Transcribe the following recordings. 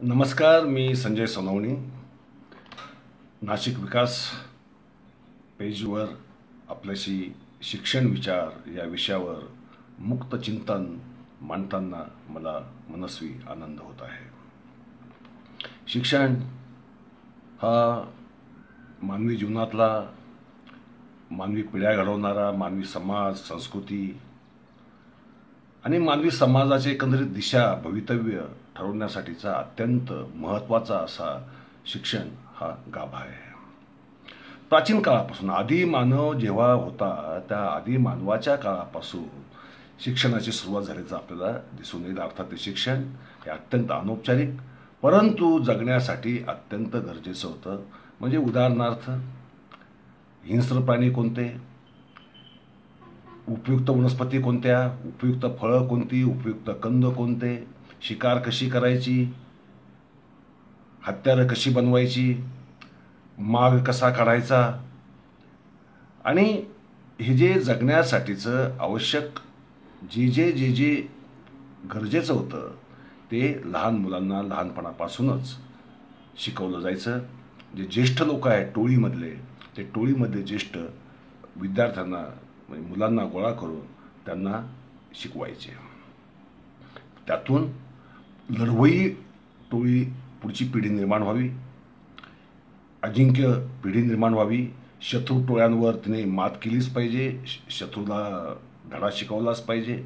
नमस्कार, मी संजय सोनवणी. नाशिक विकास पेजवर आपल्याशी शिक्षण विचार या विषयावर मुक्त चिंतन मांडताना मला मनस्वी आनंद होत आहे. शिक्षण हा मानवी जीवनातला, मानवी पिढ्या घडवणारा, मानवी समाज, संस्कृती आणि मानवी समाजाचे एकंदरीत दिशा, भवितव्य ठरवण्यासाठीचा अत्यंत महत्त्वाचा असा शिक्षण हा गाभा आहे. प्राचीन काळापासून आदी मानव जेव्हा होता त्या आदी मानवाच्या काळापासून शिक्षणाची सुरुवात झाल्याचं आपल्याला दिसून येईल. अर्थात ते शिक्षण हे अत्यंत अनौपचारिक परंतु जगण्यासाठी अत्यंत गरजेचं होतं. म्हणजे उदाहरणार्थ हिंस्र प्राणी कोणते, उपयुक्त वनस्पती कोणत्या, उपयुक्त फळं कोणती, उपयुक्त कंद कोणते, शिकार कशी करायची, हत्यारं कशी बनवायची, माग कसा काढायचा, आणि हे जे जगण्यासाठीचं आवश्यक जे गरजेचं होतं ते लहान मुलांना लहानपणापासूनच शिकवलं जायचं. जे ज्येष्ठ लोक आहेत टोळीमधले, ते टोळीमधले ज्येष्ठ विद्यार्थ्यांना म्हणजे मुलांना गोळा करून त्यांना शिकवायचे. त्यातून लढवई टोळी पुढची पिढी निर्माण व्हावी, अजिंक्य पिढी निर्माण व्हावी, शत्रू टोळ्यांवर तिने मात केलीच पाहिजे, शत्रूला धडा शिकवलाच पाहिजे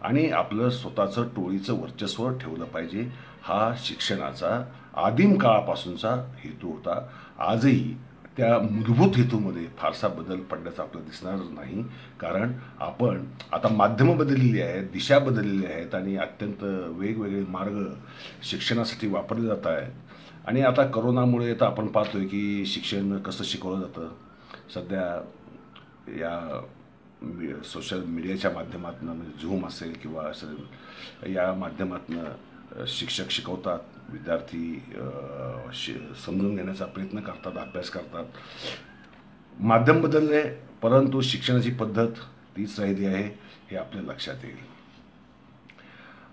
आणि आपलं स्वतःचं टोळीचं वर्चस्व ठेवलं पाहिजे. हा शिक्षणाचा आदिम काळापासूनचा हेतू होता. आजही त्या मूलभूत हेतूमध्ये फारसा बदल पडण्याचा आपल्याला दिसणार नाही, कारण आपण आता माध्यमं बदललेली आहेत, दिशा बदललेल्या आहेत आणि अत्यंत वेगवेगळे मार्ग शिक्षणासाठी वापरले जात आहेत. आणि आता करोनामुळे तर आपण पाहतोय की शिक्षण कसं शिकवलं जातं. सध्या या सोशल मीडियाच्या माध्यमातून म्हणजे झूम असेल किंवा असेल या माध्यमातून शिक्षक शिकवतात, विद्यार्थी समजून घेण्याचा प्रयत्न करतात, अभ्यास करतात. माध्यम बदलले परंतु शिक्षणाची पद्धत तीच राहिली आहे हे आपल्या लक्षात येईल.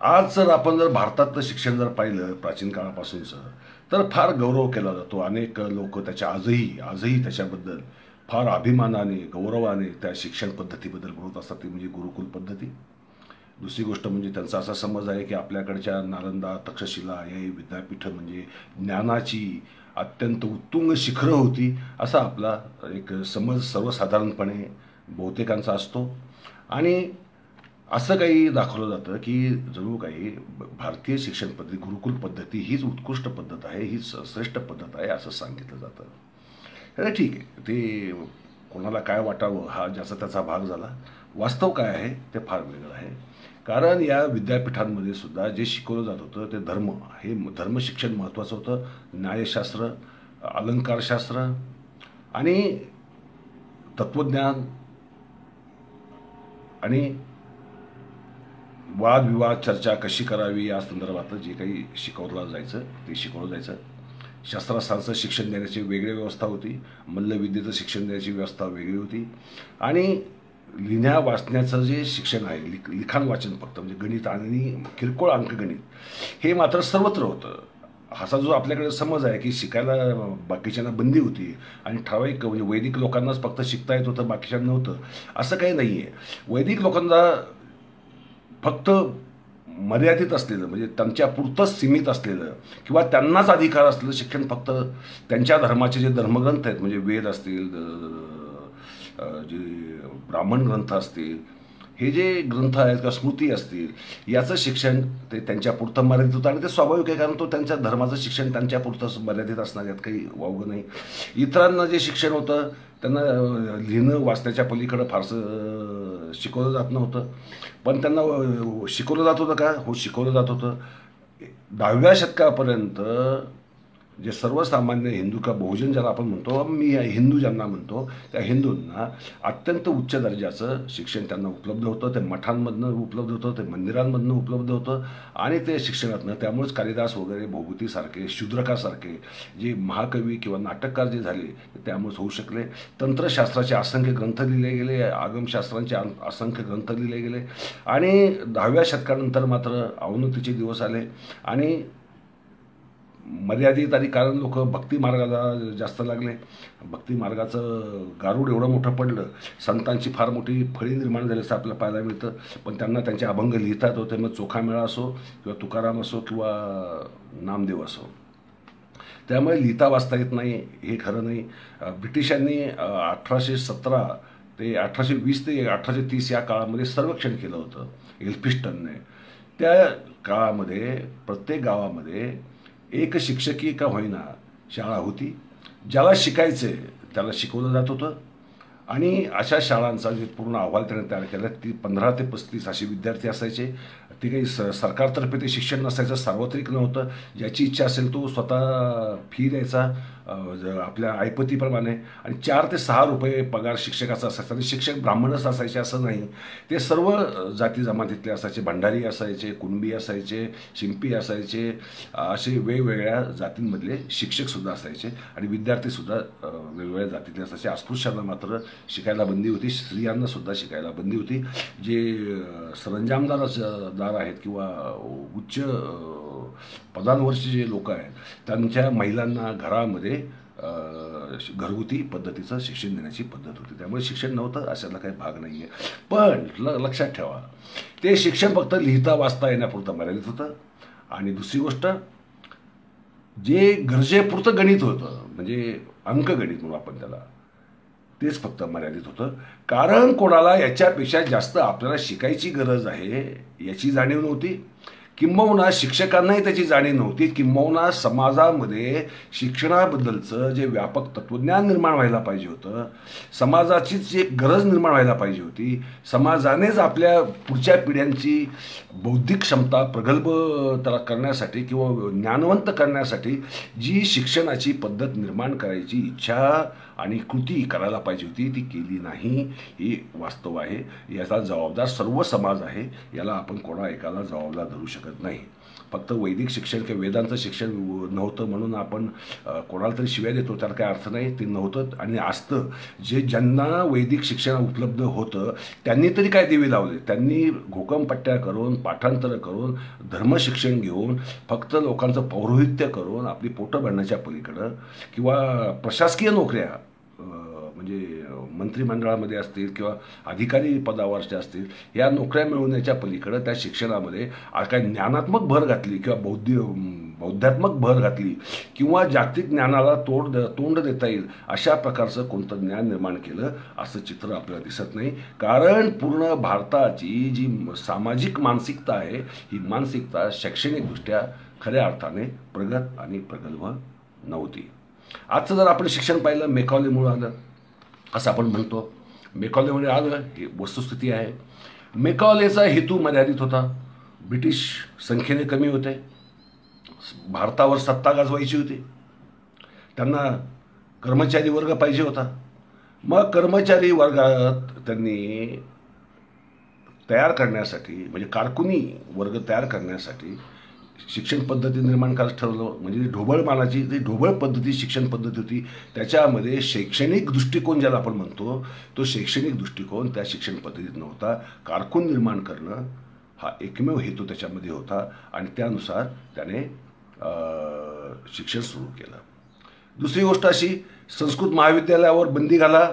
आज जर आपण भारतातलं शिक्षण जर पाहिलं प्राचीन काळापासूनचं तर फार गौरव केला जातो. अनेक लोक त्याच्या आजही त्याच्याबद्दल फार अभिमानाने, गौरवाने त्या शिक्षण पद्धतीबद्दल बोलत असतात. ती म्हणजे गुरुकुल पद्धती. दुसरी गोष्ट म्हणजे त्यांचा असा समज आहे की आपल्याकडच्या नालंदा, तक्षशिला हे विद्यापीठं म्हणजे ज्ञानाची अत्यंत उत्तुंग शिखरं होती, असा आपला एक समज सर्वसाधारणपणे बहुतेकांचा असतो. आणि असं काही दाखवलं जातं की जणू काही भारतीय शिक्षण पद्धती, गुरुकुल पद्धती हीच उत्कृष्ट पद्धत आहे, हीच श्रेष्ठ पद्धत आहे असं सांगितलं जातं. अरे ठीक आहे, ते कोणाला काय वाटावं हा ज्याचा त्याचा भाग झाला. वास्तव काय आहे ते फार वेगळं आहे. कारण या विद्यापीठांमध्ये सुद्धा जे शिकवलं जात होतं ते हे धर्मशिक्षण महत्त्वाचं होतं. न्यायशास्त्र, अलंकारशास्त्र आणि तत्त्वज्ञान आणि वादविवाद चर्चा कशी करावी या संदर्भातलं जे काही शिकवलं जायचं ते शिकवलं जायचं. शस्त्रास्त्रांचं शिक्षण देण्याची वेगळी व्यवस्था होती, मल्लविद्येचं शिक्षण देण्याची व्यवस्था वेगळी होती आणि लिहिण्या वाचण्याचं जे शिक्षण आहे, लिखाण वाचन फक्त म्हणजे गणित आणि किरकोळ अंकगणित हे मात्र सर्वत्र होतं. असा जो आपल्याकडे समज आहे की शिकायला बाकीच्यांना बंदी होती आणि ठराविक म्हणजे वैदिक लोकांनाच फक्त शिकता येत होतं, बाकीच्यांना नव्हतं, असं काही नाही आहे. वैदिक लोकांना फक्त मर्यादित असलेलं म्हणजे त्यांच्यापुरतंच सीमित असलेलं किंवा त्यांनाच अधिकार असलेलं शिक्षण फक्त त्यांच्या धर्माचे जे धर्मग्रंथ आहेत म्हणजे वेद असतील, जे ब्राह्मण ग्रंथ असतील, हे जे ग्रंथ आहेत किंवा स्मृती असतील याचं शिक्षण ते त्यांच्यापुरतं मर्यादित होतं. आणि ते स्वाभाविक आहे, कारण तो त्यांच्या धर्माचं शिक्षण त्यांच्यापुरतं मर्यादित असणार, यात काही वावगं नाही. इतरांना जे शिक्षण होतं त्यांना लिहिणं वाचण्याच्या पलीकडं फारसं शिकवलं जात नव्हतं. पण त्यांना शिकवलं जात होतं का? हो, शिकवलं जात होतं. 10व्या शतकापर्यंत जे सर्वसामान्य हिंदू का बहुजन ज्याला आपण म्हणतो, मी हिंदू ज्यांना म्हणतो त्या हिंदूंना अत्यंत उच्च दर्जाचं शिक्षण त्यांना उपलब्ध होतं. ते मठांमधनं उपलब्ध होतं, ते मंदिरांमधनं उपलब्ध होतं आणि ते शिक्षणातनं त्यामुळेच कालिदास वगैरे, भौभूतीसारखे, शूद्रकासारखे जे महाकवी किंवा नाटककार जे झाले ते त्यामुळेच होऊ शकले. तंत्रशास्त्राचे असंख्य ग्रंथ लिहिले गेले, आगमशास्त्रांचे असंख्य ग्रंथ लिहिले गेले आणि 10व्या शतकानंतर मात्र अवनतीचे दिवस आले आणि मर्यादित आणि कारण लोक भक्ती मार्गाला जास्त लागले. भक्ती मार्गाचं गारूड एवढं मोठं पडलं, संतांची फार मोठी फळी निर्माण झाली असं आपल्याला पाहायला मिळतं. पण त्यांना त्यांचे अभंग लिहितात होते, मग चोखामेळा असो किंवा तुकाराम असो किंवा नामदेव असो. त्यामुळे लिहिता वाचता येत नाही हे खरं नाही. ब्रिटिशांनी 1817 ते 1820 ते 1830 या काळामध्ये सर्वेक्षण केलं होतं एल्फिस्टनने. त्या काळामध्ये प्रत्येक गावामध्ये एक शिक्षकी का होईना शाळा होती. ज्याला शिकायचे त्याला शिकवलं जात होतं. आणि अशा शाळांचा जे पूर्ण अहवाल त्याने तयार केला, ती 15 ते 35 असे विद्यार्थी असायचे. ते काही सरकारतर्फे ते शिक्षण नसायचं, सार्वत्रिक नव्हतं. ज्याची इच्छा असेल तो स्वतः फी द्यायचा आपल्या ऐपतीप्रमाणे. आणि 4 ते 6 रुपये पगार शिक्षकाचा असायचा. आणि शिक्षक ब्राह्मणच असायचे असं नाही, ते सर्व जाती जमातीतले असायचे. भंडारी असायचे, कुणबी असायचे, शिंपी असायचे, असे वेगवेगळ्या जातींमधले शिक्षकसुद्धा असायचे. आणि विद्यार्थीसुद्धा वेगवेगळ्या जातीतले असायचे. अस्पृश्यांना मात्र शिकायला बंदी होती, स्त्रियांनासुद्धा शिकायला बंदी होती. जे सरंजामदार आहेत किंवा उच्च पदांवरचे जे लोक आहेत त्यांच्या महिलांना घरामध्ये घरगुती पद्धतीचं शिक्षण देण्याची पद्धत होती. त्यामुळे शिक्षण नव्हतं अशाला काही भाग नाही आहे. पण लक्षात ठेवा, ते शिक्षण फक्त लिहिता वाचता येण्यापुरतं मर्यादित होतं. आणि दुसरी गोष्ट, जे गरजेपुरतं गणित होतं म्हणजे अंकगणित म्हणून आपण त्याला, तेच फक्त मर्यादित होतं. कारण कोणाला याच्यापेक्षा जास्त आपल्याला शिकायची गरज आहे याची जाणीव नव्हती. किंबहुना शिक्षकांनाही त्याची जाणीव नव्हती. किंबहुना समाजामध्ये शिक्षणाबद्दलचं जे व्यापक तत्त्वज्ञान निर्माण व्हायला पाहिजे होतं, समाजाचीच एक गरज निर्माण व्हायला पाहिजे होती. समाजानेच आपल्या पुढच्या पिढ्यांची बौद्धिक क्षमता प्रगल्भ त्याला करण्यासाठी किंवा ज्ञानवंत करण्यासाठी जी शिक्षणाची पद्धत निर्माण करायची इच्छा आणि कृती करायला पाहिजे होती, ती केली नाही. ही वास्तव आहे. याचा जबाबदार सर्व समाज आहे. याला आपण कोणा एकाला जबाबदार धरू शकत नाही. फक्त वैदिक शिक्षण किंवा वेदांचं शिक्षण नव्हतं म्हणून आपण कोणाला तरी शिव्या देतो, त्याला काही अर्थ नाही. ते नव्हतं आणि असतं. ज्यांना वैदिक शिक्षण उपलब्ध होतं त्यांनी तरी काय दिवे लावले. त्यांनी घोकमपट्ट्या करून, पाठांतरं करून, धर्मशिक्षण घेऊन, फक्त लोकांचं पौरोहित्य करून आपली पोटं भरण्याच्या पलीकडं किंवा प्रशासकीय नोकऱ्या म्हणजे मंत्रिमंडळामध्ये असतील किंवा अधिकारी पदावरचे असतील, या नोकऱ्या मिळवण्याच्या पलीकडं त्या शिक्षणामध्ये काय ज्ञानात्मक भर घातली किंवा बौद्धात्मक भर घातली किंवा जागतिक ज्ञानाला तोंड देता येईल अशा प्रकारचं कोणतं ज्ञान निर्माण केलं असं चित्र आपल्याला दिसत नाही. कारण पूर्ण भारताची जी सामाजिक मानसिकता आहे, ही मानसिकता शैक्षणिकदृष्ट्या खऱ्या अर्थाने प्रगत आणि प्रगल्भ नव्हती. आजचं जर आपण शिक्षण पाहिलं, मेकॉलेमुळे आलं असं आपण म्हणतो. मेकॉलेमुळे आलं ही वस्तुस्थिती आहे. मेकॉलेचा हेतू मर्यादित होता. ब्रिटिश संख्येने कमी होते, भारतावर सत्ता गाजवायची होती, त्यांना कर्मचारी वर्ग पाहिजे होता. मग कर्मचारी वर्गात त्यांनी तयार करण्यासाठी म्हणजे कारकुनी वर्ग तयार करण्यासाठी शिक्षण पद्धती निर्माण करायचं ठरवलं. म्हणजे ढोबळमानाची जी ढोबळ पद्धती शिक्षण पद्धती होती, त्याच्यामध्ये शैक्षणिक दृष्टिकोन ज्याला आपण म्हणतो, तो शैक्षणिक दृष्टिकोन त्या शिक्षण पद्धतीत नव्हता. कारकून निर्माण करणं हा एकमेव हेतू त्याच्यामध्ये होता आणि त्यानुसार त्याने शिक्षण सुरू केलं. दुसरी गोष्ट अशी, संस्कृत महाविद्यालयावर बंदी घाला,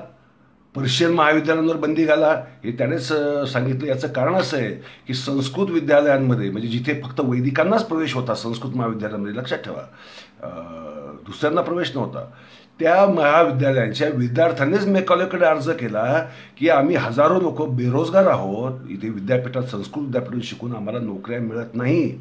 पर्शियन महाविद्यालयांवर बंदी घाला, हे त्यानेच सांगितलं. याचं कारण असं आहे की संस्कृत विद्यालयांमध्ये म्हणजे जिथे फक्त वैदिकांनाच प्रवेश होता संस्कृत महाविद्यालयामध्ये, लक्षात ठेवा, दुसऱ्यांना प्रवेश नव्हता, त्या महाविद्यालयांच्या विद्यार्थ्यांनीच मेकॉलेकडे अर्ज केला की आम्ही हजारो लोक बेरोजगार आहोत, इथे विद्यापीठात संस्कृत विद्यापीठात शिकून आम्हाला नोकऱ्या मिळत नाहीत,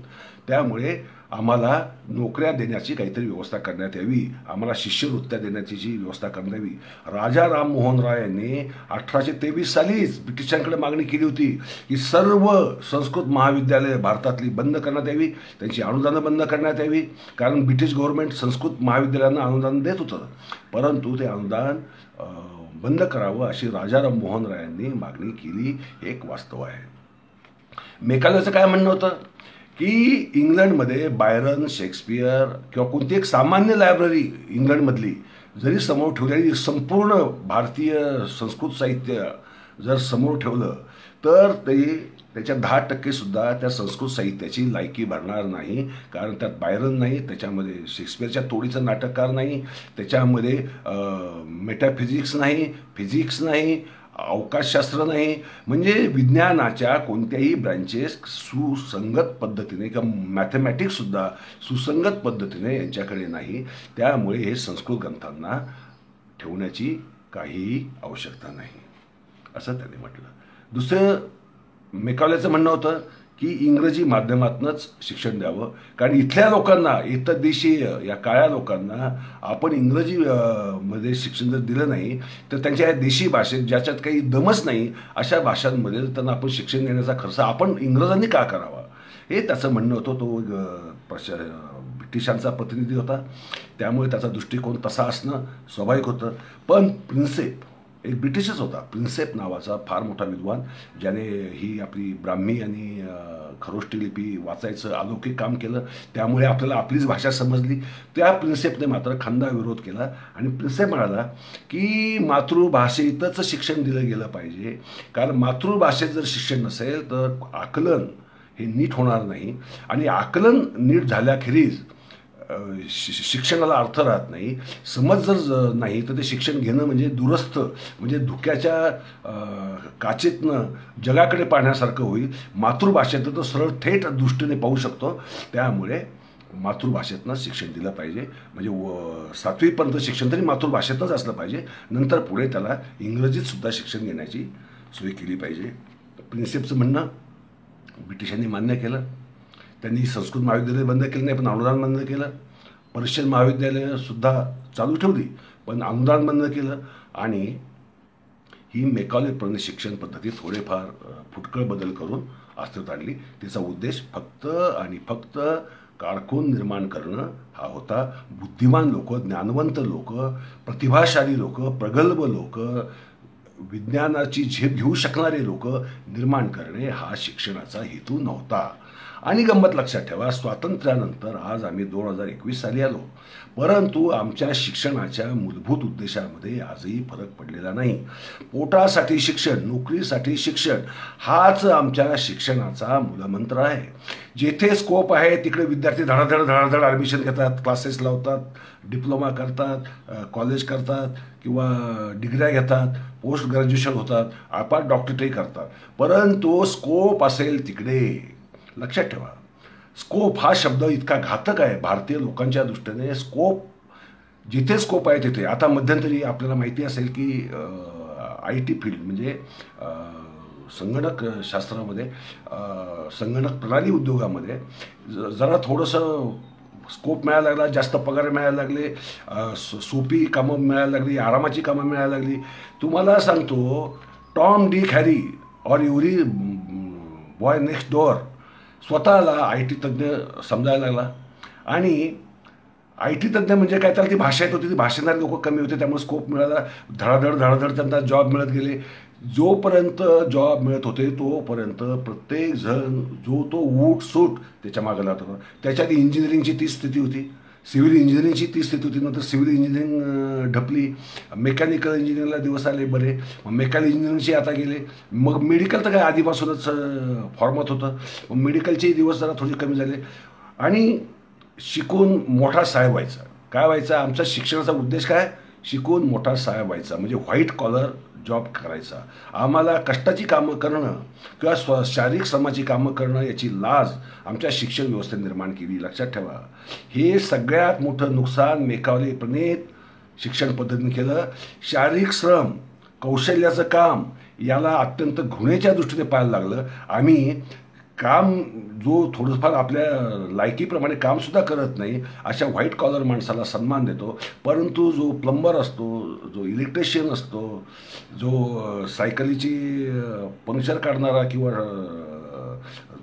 त्यामुळे आम्हाला नोकऱ्या देण्याची काहीतरी व्यवस्था करण्यात यावी, आम्हाला शिष्यवृत्त्या देण्याची जी व्यवस्था करण्यात यावी. राजा राममोहन राय यांनी 1823 सालीच ब्रिटिशांकडे मागणी केली होती की सर्व संस्कृत महाविद्यालय भारतातली बंद करण्यात यावी, त्यांची अनुदानं बंद करण्यात यावी. कारण ब्रिटिश गव्हर्नमेंट संस्कृत महाविद्यालयांना अनुदान देत होतं, परंतु ते अनुदान बंद करावं अशी राजा राममोहन राय यांनी मागणी केली. हे एक वास्तव आहे. मेकालेचं काय म्हणणं होतं की इंग्लंडमध्ये बायरन, शेक्सपियर किंवा कोणती एक सामान्य लायब्ररी इंग्लंडमधली जरी समोर ठेवलेली संपूर्ण भारतीय संस्कृत साहित्य जर समोर ठेवलं तर ते त्याच्या 10% सुद्धा त्या संस्कृत साहित्याची लायकी भरणार नाही, कारण त्यात बायरन नाही, त्याच्यामध्ये शेक्सपियरच्या तोडीचं नाटककार नाही, त्याच्यामध्ये मेटाफिजिक्स नाही, फिजिक्स नाही, अवकाशशास्त्र नाही, म्हणजे विज्ञानाच्या कोणत्याही ब्रँचेस सुसंगत पद्धतीने किंवा मॅथमॅटिक्ससुद्धा सुसंगत पद्धतीने यांच्याकडे नाही. त्यामुळे हे संस्कृत ग्रंथांना ठेवण्याची काहीही आवश्यकता नाही असं त्यांनी म्हटलं. दुसरं मेकॉलेचं म्हणणं होतं की इंग्रजी माध्यमातूनच शिक्षण द्यावं, कारण इथल्या लोकांना, इतर देशीय या काळ्या लोकांना आपण इंग्रजी मध्ये शिक्षण जर दिलं नाही तर त्यांच्या या देशी भाषेत ज्याच्यात काही दमच नाही अशा भाषांमध्ये त्यांना आपण शिक्षण देण्याचा खर्च आपण इंग्रजांनी का करावा, हे त्याचं म्हणणं होतं. तो ब्रिटिशांचा प्रतिनिधी होता, त्यामुळे त्याचा दृष्टिकोन तसा असणं स्वाभाविक होतं. पण प्रिन्सेप एक ब्रिटिशच होता, प्रिन्सेप नावाचा फार मोठा विद्वान, ज्याने ही आपली ब्राह्मी आणि खरोष्टी लिपी वाचायचं अलौकिक काम केलं, त्यामुळे आपल्याला आपलीच भाषा समजली. त्या प्रिन्सेपने मात्र खंदा विरोध केला आणि प्रिन्सेप म्हणाला की मातृभाषेतच शिक्षण दिलं गेलं पाहिजे, कारण मातृभाषेत जर शिक्षण नसेल तर आकलन हे नीट होणार नाही, आणि आकलन नीट झाल्याखेरीज शिक्षणाला अर्थ राहत नाही. समज जर नाही तर ते शिक्षण घेणं म्हणजे दूरस्थ, म्हणजे धुक्याच्या काचेतनं जगाकडे पाहण्यासारखं होईल. मातृभाषेत तर सरळ थेट दृष्टीने पाहू शकतो, त्यामुळे मातृभाषेतनं शिक्षण दिलं पाहिजे. म्हणजे 7वीपर्यंत शिक्षण तरी मातृभाषेतच असलं पाहिजे, नंतर पुढे त्याला इंग्रजीत सुद्धा शिक्षण घेण्याची सोय केली पाहिजे. प्रिन्सेपचं म्हणणं ब्रिटिशांनी मान्य केलं. त्यांनी संस्कृत महाविद्यालय बंद केलं नाही, पण अनुदान बंद केलं. पर्शियन महाविद्यालयंसुद्धा चालू ठेवली, पण अनुदान बंद केलं. आणि ही मेकॉले शिक्षण पद्धती थोडेफार फुटकळ बदल करून अस्तित्वात आणली. तिचा उद्देश फक्त आणि फक्त कारकून निर्माण करणं हा होता. बुद्धिमान लोक, ज्ञानवंत लोक, प्रतिभाशाली लोक, प्रगल्भ लोक, विज्ञानाची झेप घेऊ शकणारे लोक निर्माण करणे हा शिक्षणाचा हेतू नव्हता. आणि गंमत लक्षात ठेवा, स्वातंत्र्यानंतर आज आम्ही 2021 साली आलो, परंतु आमच्या शिक्षणाच्या मूलभूत उद्देशामध्ये आजही फरक पडलेला नाही. पोटासाठी शिक्षण, नोकरीसाठी शिक्षण हाच आमच्या शिक्षणाचा मूलमंत्र आहे. जेथे स्कोप आहे तिकडे विद्यार्थी धडाधड ॲडमिशन घेतात, क्लासेस लावतात, डिप्लोमा करतात, कॉलेज करतात किंवा डिग्र्या घेतात, पोस्ट ग्रॅज्युएशन होतात, आपण डॉक्टरेटही करतात. परंतु स्कोप असेल तिकडे, लक्षात ठेवा, स्कोप हा शब्द इतका घातक आहे भारतीय लोकांच्या दृष्टीने. स्कोप, जिथे स्कोप आहे तिथे. आता मध्यंतरी आपल्याला माहिती असेल की IT फील्ड म्हणजे संगणक शास्त्रामध्ये, संगणक प्रणाली उद्योगामध्ये जरा थोडंसं स्कोप मिळायला लागला, जास्त पगार मिळायला लागले, सोपी कामं मिळायला लागली, आरामाची कामं मिळायला लागली. तुम्हाला सांगतो, टॉम डिक हॅरी और एव्हरी बॉय नेक्स्ट डोअर स्वतःला IT तज्ज्ञ समजायला लागला. आणि IT तज्ज्ञ म्हणजे काय, त्याला ती भाषा येत होती, ती भाषणारी लोक कमी होते, त्यामुळे स्कोप मिळाला. धडाधड त्यांना जॉब मिळत गेले. जोपर्यंत जॉब मिळत होते तोपर्यंत प्रत्येकजण जो तो ऊट सूट त्याच्या मागे लागत होता. त्याच्यात इंजिनिअरिंगची ती स्थिती होती, सिव्हिल इंजिनिअरिंगची ती स्थिती होती. नंतर सिव्हिल इंजिनिअरिंग ढपली, मेकॅनिकल इंजिनिअरिंगला दिवस आले बरे, मग मेकॅनिकल इंजिनिअरिंगचे आता गेले. मग मेडिकल तर काय आधीपासूनच फॉर्मात होतं, मग मेडिकलचे दिवस जरा थोडे कमी झाले. आणि शिकून मोठा साहेब व्हायचा. काय व्हायचा? आमचा शिक्षणाचा उद्देश काय? शिकून मोठा साहेब व्हायचा, म्हणजे व्हाईट कॉलर जॉब करायचा. आम्हाला कष्टाची कामं करणं किंवा शारीरिक श्रमाची कामं करणं याची लाज आमच्या शिक्षण व्यवस्थेत निर्माण केली. लक्षात ठेवा, हे सगळ्यात मोठं नुकसान मेकॉले प्रणीत शिक्षण पद्धतीने केलं. शारीरिक श्रम, कौशल्याचं काम याला अत्यंत घृणेच्या दृष्टीने पाहायला लागलं. आम्ही काम जो थोडंफार आपल्या लायकीप्रमाणे कामसुद्धा करत नाही अशा व्हाईट कॉलर माणसाला सन्मान देतो, परंतु जो प्लंबर असतो, जो इलेक्ट्रिशियन असतो, जो सायकलीची पंक्चर काढणारा किंवा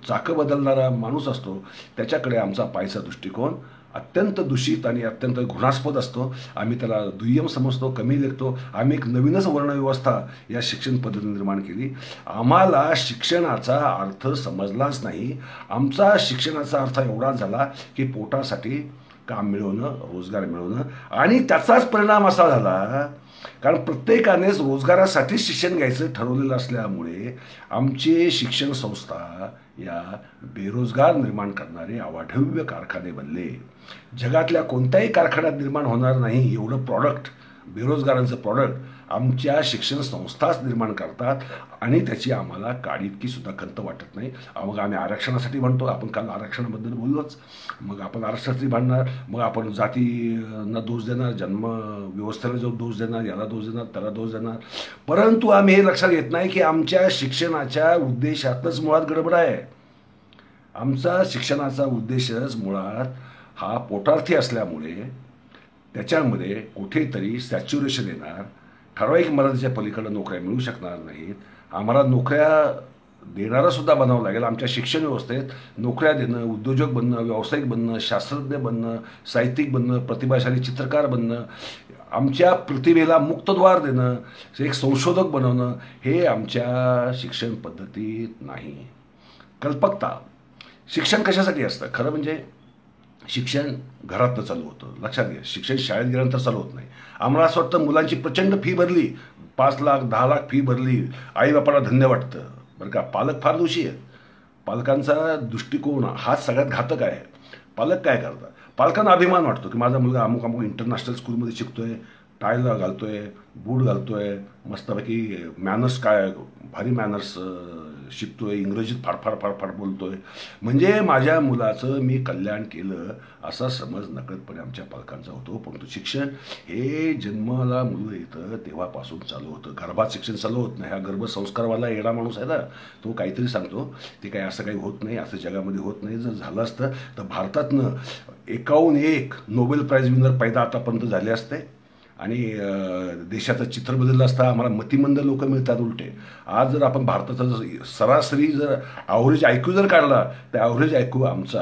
चाकं बदलणारा माणूस असतो, त्याच्याकडे आमचा पाहायचा दृष्टिकोन अत्यंत दूषित आणि अत्यंत घृणास्पद असतो. आम्ही त्याला दुय्यम समजतो, कमी लेखतो. आम्ही एक नवीनच वर्णव्यवस्था या शिक्षण पद्धतीने निर्माण केली. आम्हाला शिक्षणाचा अर्थ समजलाच नाही. आमचा शिक्षणाचा अर्थ एवढा झाला की पोटासाठी काम मिळवणं, रोजगार मिळवणं. आणि त्याचाच परिणाम असा झाला, कारण प्रत्येकानेच रोजगारासाठी शिक्षण घ्यायचं ठरवलेलं असल्यामुळे आमचे शिक्षण संस्था या बेरोजगार निर्माण करणारे अवाढव्य कारखाने बनले. जगातल्या कोणत्याही कारखान्यात निर्माण होणार नाही एवढं प्रॉडक्ट, बेरोजगारांचं प्रॉडक्ट आमच्या शिक्षण संस्थाच निर्माण करतात. आणि त्याची आम्हाला काडीतकी सुद्धा खंत वाटत नाही. मग आम्ही आरक्षणासाठी म्हणतो, आपण काल आरक्षणाबद्दल बोललोच. मग आपण आरक्षणासाठी भांडणार, मग आपण जातींना दोष देणार, जन्म व्यवस्थेला जो दोष देणार, याला दोष देणार, त्याला दोष देणार. परंतु आम्ही हे लक्षात घेत नाही की आमच्या शिक्षणाच्या उद्देशातच मुळात गडबड आहे. आमचा शिक्षणाचा उद्देशच मुळात हा पोटार्थी असल्यामुळे त्याच्यामध्ये कुठेतरी सॅच्युरेशन येणार, ठराविक मर्यादेच्या पलीकडे नोकऱ्या मिळू शकणार नाहीत. आम्हाला नोकऱ्या देणारा सुद्धा बनावं लागेल. आमच्या शिक्षण व्यवस्थेत नोकऱ्या देणं, उद्योजक बनणं, व्यावसायिक बनणं, शास्त्रज्ञ बनणं, साहित्यिक बनणं, प्रतिभाशाली चित्रकार बनणं, आमच्या प्रतिभेला मुक्तद्वार देणं, एक संशोधक बनवणं, हे आमच्या शिक्षण पद्धतीत नाही. कल्पकता. शिक्षण कशासाठी असतं? खरं म्हणजे शिक्षण घरातनं चालू होतं. लक्षात घ्या, शिक्षण शाळेत गेल्यानंतर चालू होत नाही. आम्हाला असं वाटतं मुलांची प्रचंड फी भरली, 5 लाख 10 लाख फी भरली, आईबापाला धन्य वाटतं. बरं का, पालक फार दोषी आहेत. पालकांचा दृष्टिकोन हाच सगळ्यात घातक आहे. पालक काय करतात? पालकांना अभिमान वाटतो की माझा मुलगा अमुक अमुक इंटरनॅशनल स्कूलमध्ये शिकतोय, टायला घालतोय, बूट घालतोय, मस्तपैकी मॅनर्स काय भारी मॅनर्स शिकतोय, इंग्रजीत फाडफाड फाडफाड बोलतोय, म्हणजे माझ्या मुलाचं मी कल्याण केलं असा समज नकळतपणे आमच्या पालकांचा होतो. परंतु शिक्षण हे जन्माला मुलं येतं तेव्हापासून चालू होतं. गर्भात शिक्षण चालू होत नाही. हा गर्भसंस्कारवाला येडा माणूस आहे ना, तो काहीतरी सांगतो. ते काही असं काही होत नाही, असं जगामध्ये होत नाही. जर झालं असतं तर भारतातनं 51 नोबेल प्राईज विनर पैदा आतापर्यंत झाले असते आणि देशाचं चित्र बदललं असतं. आम्हाला मतिमंद लोक मिळतात उलटे. आज जर आपण भारताचा सरासरी जर ॲव्हरेज IQ जर काढला तर ॲव्हरेज IQ आमचा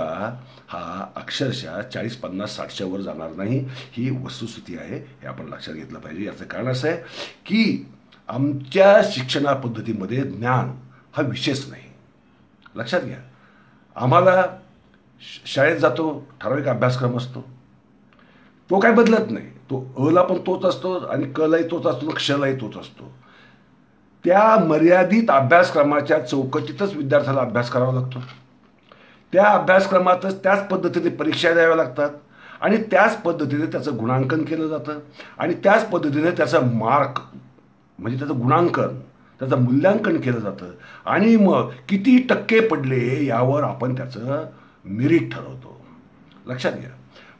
हा अक्षरशः 40-50-60च्या वर जाणार नाही. ही वस्तुस्थिती आहे, हे आपण लक्षात घेतलं पाहिजे. याचं कारण असं आहे की आमच्या शिक्षणा पद्धतीमध्ये ज्ञान हा विषयच नाही. लक्षात घ्या, आम्हाला शाळेत जातो, ठराविक अभ्यासक्रम असतो, तो काय बदलत नाही. तो अला पण तोच असतो आणि कलाही तोच असतो, क्षलाही तोच असतो. त्या मर्यादित अभ्यासक्रमाच्या चौकटीतच विद्यार्थ्याला अभ्यास करावा लागतो. त्या अभ्यासक्रमातच त्याच पद्धतीने परीक्षा द्याव्या लागतात आणि त्याच पद्धतीने त्याचं गुणांकन केलं जातं आणि त्याच पद्धतीने त्याचा मार्क म्हणजे त्याचं गुणांकन, त्याचं मूल्यांकन केलं जातं. आणि मग किती टक्के पडले यावर आपण त्याचं मेरिट ठरवतो. लक्षात घ्या,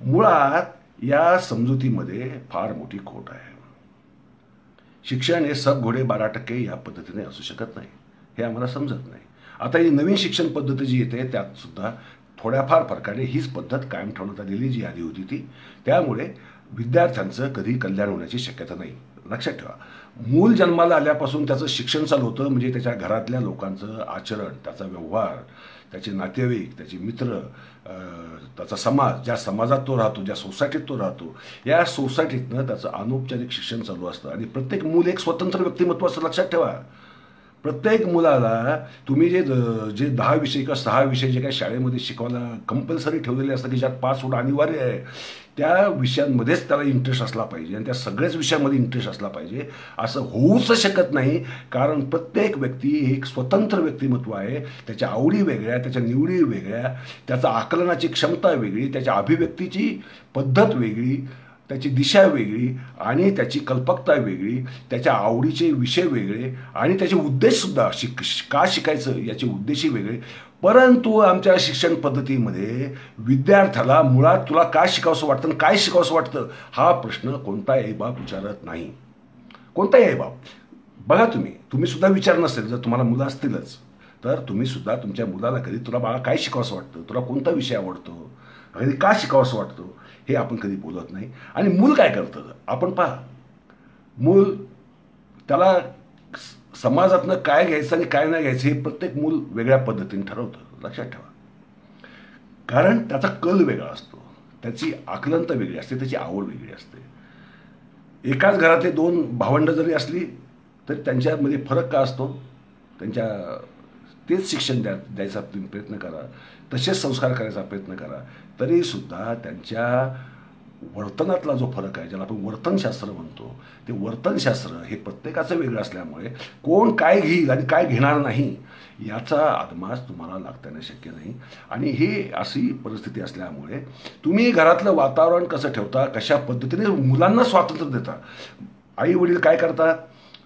मुळात या समजुतीमध्ये फार मोठी खोट आहे. शिक्षण हे सब घोडे 12% या पद्धतीने असू शकत नाही, हे आम्हाला समजत नाही. आता ही नवीन शिक्षण पद्धती जी येते त्यात सुद्धा थोड्याफार फरकाने हीच पद्धत कायम ठेवण्यात आलेली जी आधी होती ती. त्यामुळे विद्यार्थ्यांचं कधी कल्याण होण्याची शक्यता नाही. लक्षात ठेवा, मूल जन्माला आल्यापासून त्याचं शिक्षण चालू होतं म्हणजे त्याच्या घरातल्या लोकांचं आचरण, त्याचा व्यवहार, त्याचे नातेवाईक, त्याचे मित्र, त्याचा समाज, ज्या समाजात तो राहतो, ज्या सोसायटीत तो राहतो, या सोसायटीतनं त्याचं अनौपचारिक शिक्षण चालू असतं. आणि प्रत्येक मूल एक स्वतंत्र व्यक्तिमत्व असं लक्षात ठेवा. प्रत्येक मुलाला तुम्ही जे 10 विषय किंवा 6 विषय जे काही शाळेमध्ये शिकवायला कंपल्सरी ठेवलेले असतात की ज्यात पास होणं अनिवार्य आहे, त्या विषयांमध्येच त्याला इंटरेस्ट असला पाहिजे आणि त्या सगळ्याच विषयामध्ये इंटरेस्ट असला पाहिजे. असं होऊच शकत नाही, कारण प्रत्येक व्यक्ती हे एक स्वतंत्र व्यक्तिमत्व आहे. त्याच्या आवडी वेगळ्या, त्याच्या निवडी वेगळ्या, त्याचा आकलनाची क्षमता वेगळी, त्याच्या अभिव्यक्तीची पद्धत वेगळी, त्याची दिशा वेगळी आणि त्याची कल्पकता वेगळी, त्याच्या आवडीचे विषय वेगळे आणि त्याचे उद्देशसुद्धा का शिकायचं याचे उद्देशही वेगळे. परंतु आमच्या शिक्षण पद्धतीमध्ये विद्यार्थ्याला मुळात तुला काय शिकावंसं वाटतं आणि काय शिकावंसं वाटतं हा प्रश्न कोणताही आईबाप विचारत नाही. कोणताही आईबाप बघा, तुम्ही सुद्धा विचार नसेल, जर तुम्हाला मुलं असतीलच तर तुम्ही सुद्धा तुमच्या मुलाला कधी तुला बाळा काय शिकावंसं वाटतं, तुला कोणता विषय आवडतो, कधी का शिकावंसं वाटतो हे आपण कधी बोलत नाही. आणि मूल काय करतं आपण पहा, मूल त्याला समाजातनं काय घ्यायचं आणि काय नाही घ्यायचं हे प्रत्येक मूल वेगळ्या पद्धतीने ठरवतं. लक्षात ठेवा, कारण त्याचा कल वेगळा असतो, त्याची आकलनता वेगळी असते, त्याची आवड वेगळी असते. एकाच घरातले 2 भावंडं जरी असली तरी त्यांच्यामध्ये फरक का असतो? तेच शिक्षण द्यायचा प्रयत्न करा. तसेच संस्कार करायचा प्रयत्न करा. तरीसुद्धा त्यांच्या वर्तनातला जो फरक आहे, ज्याला आपण वर्तनशास्त्र म्हणतो, ते वर्तनशास्त्र हे प्रत्येकाचं वेगळं असल्यामुळे कोण काय घेईल आणि काय घेणार नाही याचा आदमास तुम्हाला लागता येणं शक्य नाही. आणि हे अशी परिस्थिती असल्यामुळे तुम्ही घरातलं वातावरण कसं ठेवता, कशा पद्धतीने मुलांना स्वातंत्र्य देता. आई वडील काय करतात,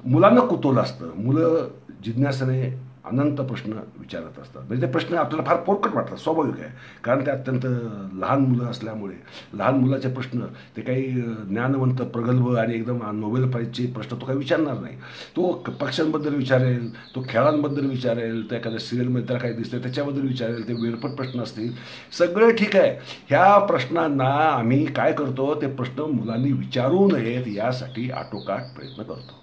मुलांना कुतूहल असतं, मुलं जिज्ञासेने अनंत प्रश्न विचारत असतात. म्हणजे ते प्रश्न आपल्याला फार पोरकट वाटतात, स्वाभाविक आहे, कारण ते अत्यंत लहान मुलं असल्यामुळे. लहान मुलाचे प्रश्न ते काही ज्ञानवंत प्रगल्भ आणि एकदम नोबेल प्राईजचे प्रश्न तो काही विचारणार नाही. तो पक्ष्यांबद्दल विचारेल, तो खेळांबद्दल विचारेल, त्या एखाद्या सिरियलमध्ये त्याला काही दिसतं त्याच्याबद्दल विचारेल, ते वेळपट प्रश्न असतील, सगळं ठीक आहे. ह्या प्रश्नांना आम्ही काय करतो, ते प्रश्न मुलांनी विचारू नयेत यासाठी आटोकाट प्रयत्न करतो.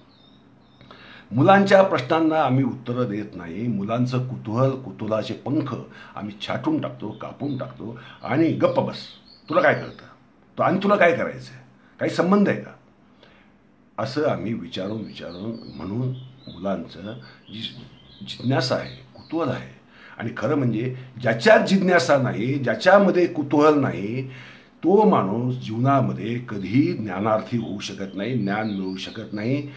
मुलांच्या प्रश्नांना आम्ही उत्तरं देत नाही. मुलांचं कुतूहलाचे पंख आम्ही छाटून टाकतो, कापून टाकतो आणि गप्प बस, तुला काय कळतं, तो आणि तुला काय करायचं आहे, काही संबंध आहे का, असं आम्ही विचारून म्हणून मुलांचं जी जिज्ञासा आहे, कुतूहल आहे, आणि खरं म्हणजे ज्याच्यात जिज्ञासा नाही, ज्याच्यामध्ये कुतूहल नाही, तो माणूस जीवनामध्ये कधीही ज्ञानार्थी होऊ शकत नाही, ज्ञान मिळवू शकत नाही.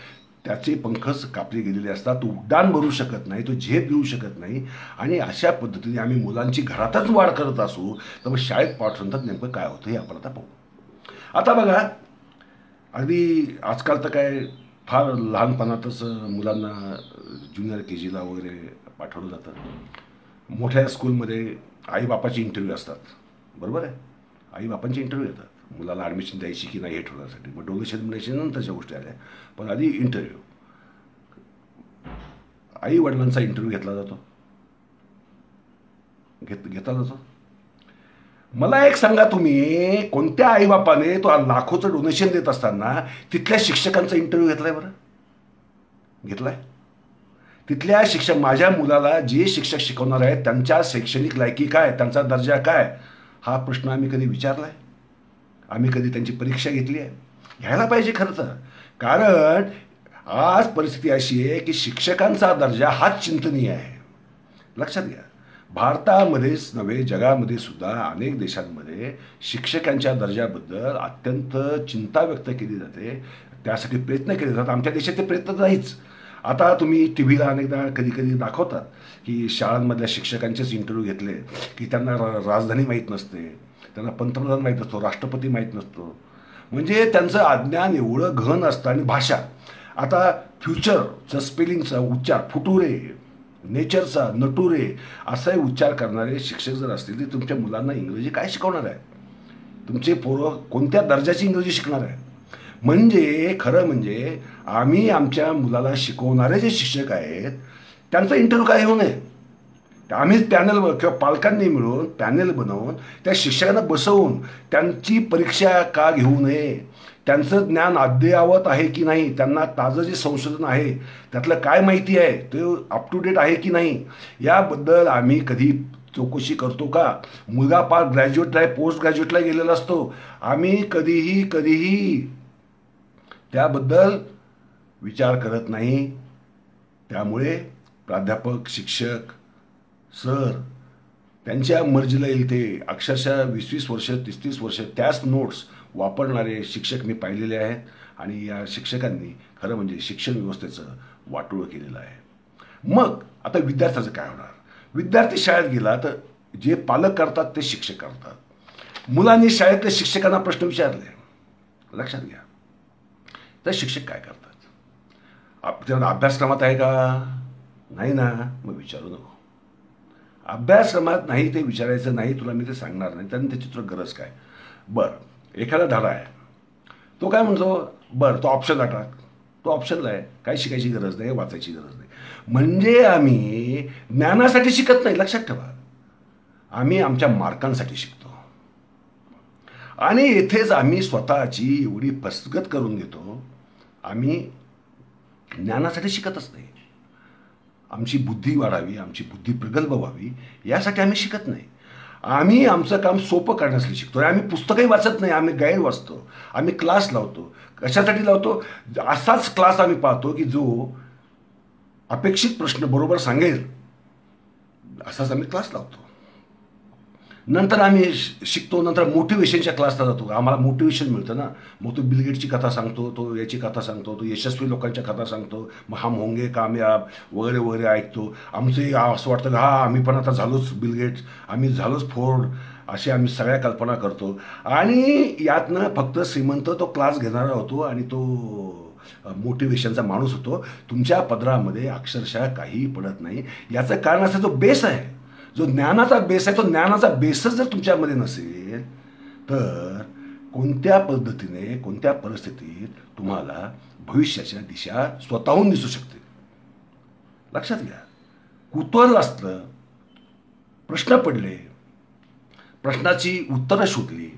त्याचे पंखच कापले गेलेले असतात, तो उड्डाण भरू शकत नाही, तो झेप घेऊ शकत नाही. आणि अशा पद्धतीने आम्ही मुलांची घरातच वाढ करत असू तर मग शाळेत पाठवतात नेमकं काय होतं हे आपण आता पाहू. आता बघा, अगदी आजकाल तर काय फार लहानपणातच मुलांना ज्युनियर KGला वगैरे पाठवलं जातं. मोठ्या स्कूलमध्ये आईबापाचे इंटरव्ह्यू असतात, बरोबर आहे, आईबापांचे इंटरव्ह्यू येतात मुलाला ॲडमिशन द्यायची की नाही हे ठरवण्यासाठी. मग डोनेशन नंतरच्या गोष्टी आल्या, पण आधी इंटरव्ह्यू, आई वडिलांचा इंटरव्ह्यू घेतला जातो, घेतला जातो. मला एक सांगा, तुम्ही कोणत्या आईबापाने तो लाखोचं डोनेशन देत असताना तिथल्या शिक्षकांचा इंटरव्ह्यू घेतलाय बरं? घेतलाय? तिथल्या शिक्षक, माझ्या मुलाला जे शिक्षक शिकवणार आहेत त्यांच्या शैक्षणिक लायकी काय, त्यांचा दर्जा काय, हा प्रश्न आम्ही कधी विचारलाय? आम्ही कधी त्यांची परीक्षा घेतली आहे? घ्यायला पाहिजे खरं तर, कारण आज परिस्थिती अशी आहे की शिक्षकांचा दर्जा हाच चिंतनीय आहे. लक्षात घ्या, भारतामध्येच नव्हे जगामध्ये सुद्धा अनेक देशांमध्ये शिक्षकांच्या दर्जाबद्दल अत्यंत चिंता व्यक्त केली जाते, त्यासाठी प्रयत्न केले जातात. आमच्या देशात ते प्रयत्न नाहीच. आता तुम्ही TVला अनेकदा कधी दाखवतात की शाळांमधल्या शिक्षकांचेच इंटरव्ह्यू घेतले की त्यांना राजधानी माहीत नसते, त्यांना पंतप्रधान माहीत नसतो, राष्ट्रपती माहीत नसतो. म्हणजे त्यांचं अज्ञान एवढं घन असतं. आणि भाषा, आता फ्युचरचं स्पेलिंगचा उच्चार फुटुरे, नेचरचा नटुरे असाही उच्चार करणारे शिक्षक जर असतील तर तुमच्या मुलांना इंग्रजी काय शिकवणार आहे? तुमचे पोरं कोणत्या दर्जाची इंग्रजी शिकणार आहे? म्हणजे खरं म्हणजे आम्ही आमच्या मुलाला शिकवणारे जे शिक्षक आहेत त्यांचा इंटरव्ह्यू काय होऊ नये. आम्हीच पॅनल किंवा पालकांनी मिळून पॅनल बनवून त्या शिक्षकांना बसवून त्यांची परीक्षा का घेऊ नये, त्यांचं ज्ञान अद्ययावत आहे की नाही, त्यांना ताजं जे संशोधन आहे त्यातलं काय माहिती आहे ते अप टू डेट आहे की नाही याबद्दल आम्ही कधी चौकशी करतो का? मुलगा पार ग्रॅज्युएट आहे, पोस्ट ग्रॅज्युएटला गेलेला असतो, आम्ही कधीही त्याबद्दल विचार करत नाही. त्यामुळे प्राध्यापक, शिक्षक, सर त्यांच्या मर्जीला येईल ते अक्षरशः 20-20 वर्ष 30-30 वर्ष त्याच नोट्स वापरणारे शिक्षक मी पाहिलेले आहेत. आणि या शिक्षकांनी खरं म्हणजे शिक्षण व्यवस्थेचं वाटोळं केलेलं आहे. मग आता विद्यार्थ्याचं काय होणार? विद्यार्थी शाळेत गेला तर जे पालक करतात ते शिक्षक करतात. मुलांनी शाळेतल्या शिक्षकांना प्रश्न विचारले, लक्षात घ्या, तर शिक्षक काय करतात? त्यांना अभ्यासक्रमात आहे का? नाही ना, मग विचारू नको. अभ्यासक्रमात नाही ते विचारायचं नाही, तुला मी ते सांगणार नाही, त्यांनी त्याची तुला गरज काय? बरं, एखादा धडा आहे, तो काय म्हणतो, बरं तो ऑप्शनला टाक, तो ऑप्शनला आहे, काही शिकायची गरज नाही, वाचायची गरज नाही. म्हणजे आम्ही ज्ञानासाठी शिकत नाही, लक्षात ठेवा, आम्ही आमच्या मार्कांसाठी शिकतो. आणि येथेच आम्ही स्वतःची एवढी फसगत करून घेतो, आम्ही ज्ञानासाठी शिकतच नाही. आमची बुद्धी वाढावी, आमची बुद्धी प्रगल्भ व्हावी यासाठी आम्ही शिकत नाही. आम्ही आमचं काम सोपं करण्यासाठी शिकतो. आम्ही पुस्तकही वाचत नाही, आम्ही गाईड वाचतो, आम्ही क्लास लावतो. कशासाठी लावतो? असाच क्लास आम्ही पाहतो की जो अपेक्षित प्रश्न बरोबर सांगेल, असाच आम्ही क्लास लावतो. नंतर आम्ही शिकतो, नंतर मोटिवेशनच्या क्लासला जातो, आम्हाला मोटिवेशन मिळतं ना. मग तो बिलगेटची कथा सांगतो, तो याची कथा सांगतो, तो यशस्वी लोकांच्या कथा सांगतो, मग हम होंगे कामयाब वगैरे वगैरे ऐकतो. आमचं असं वाटतं की आम्ही पण आता झालोच बिलगेट्स, आम्ही झालोच फोर्ड, अशी आम्ही सगळ्या कल्पना करतो. आणि यातनं फक्त श्रीमंत तो क्लास घेणारा होतो आणि तो मोटिवेशनचा माणूस होतो. तुमच्या पदरामध्ये अक्षरशः काहीही पडत नाही. याचं कारण असं जो बेस आहे, जो ज्ञानाचा बेस आहे, तो ज्ञानाचा बेसच जर तुमच्यामध्ये नसेल तर कोणत्या पद्धतीने कोणत्या परिस्थितीत तुम्हाला भविष्याच्या दिशा स्वतःहून दिसू शकते. लक्षात घ्या. कुतूहल असलं, प्रश्न पडले, प्रश्नाची उत्तरं शोधली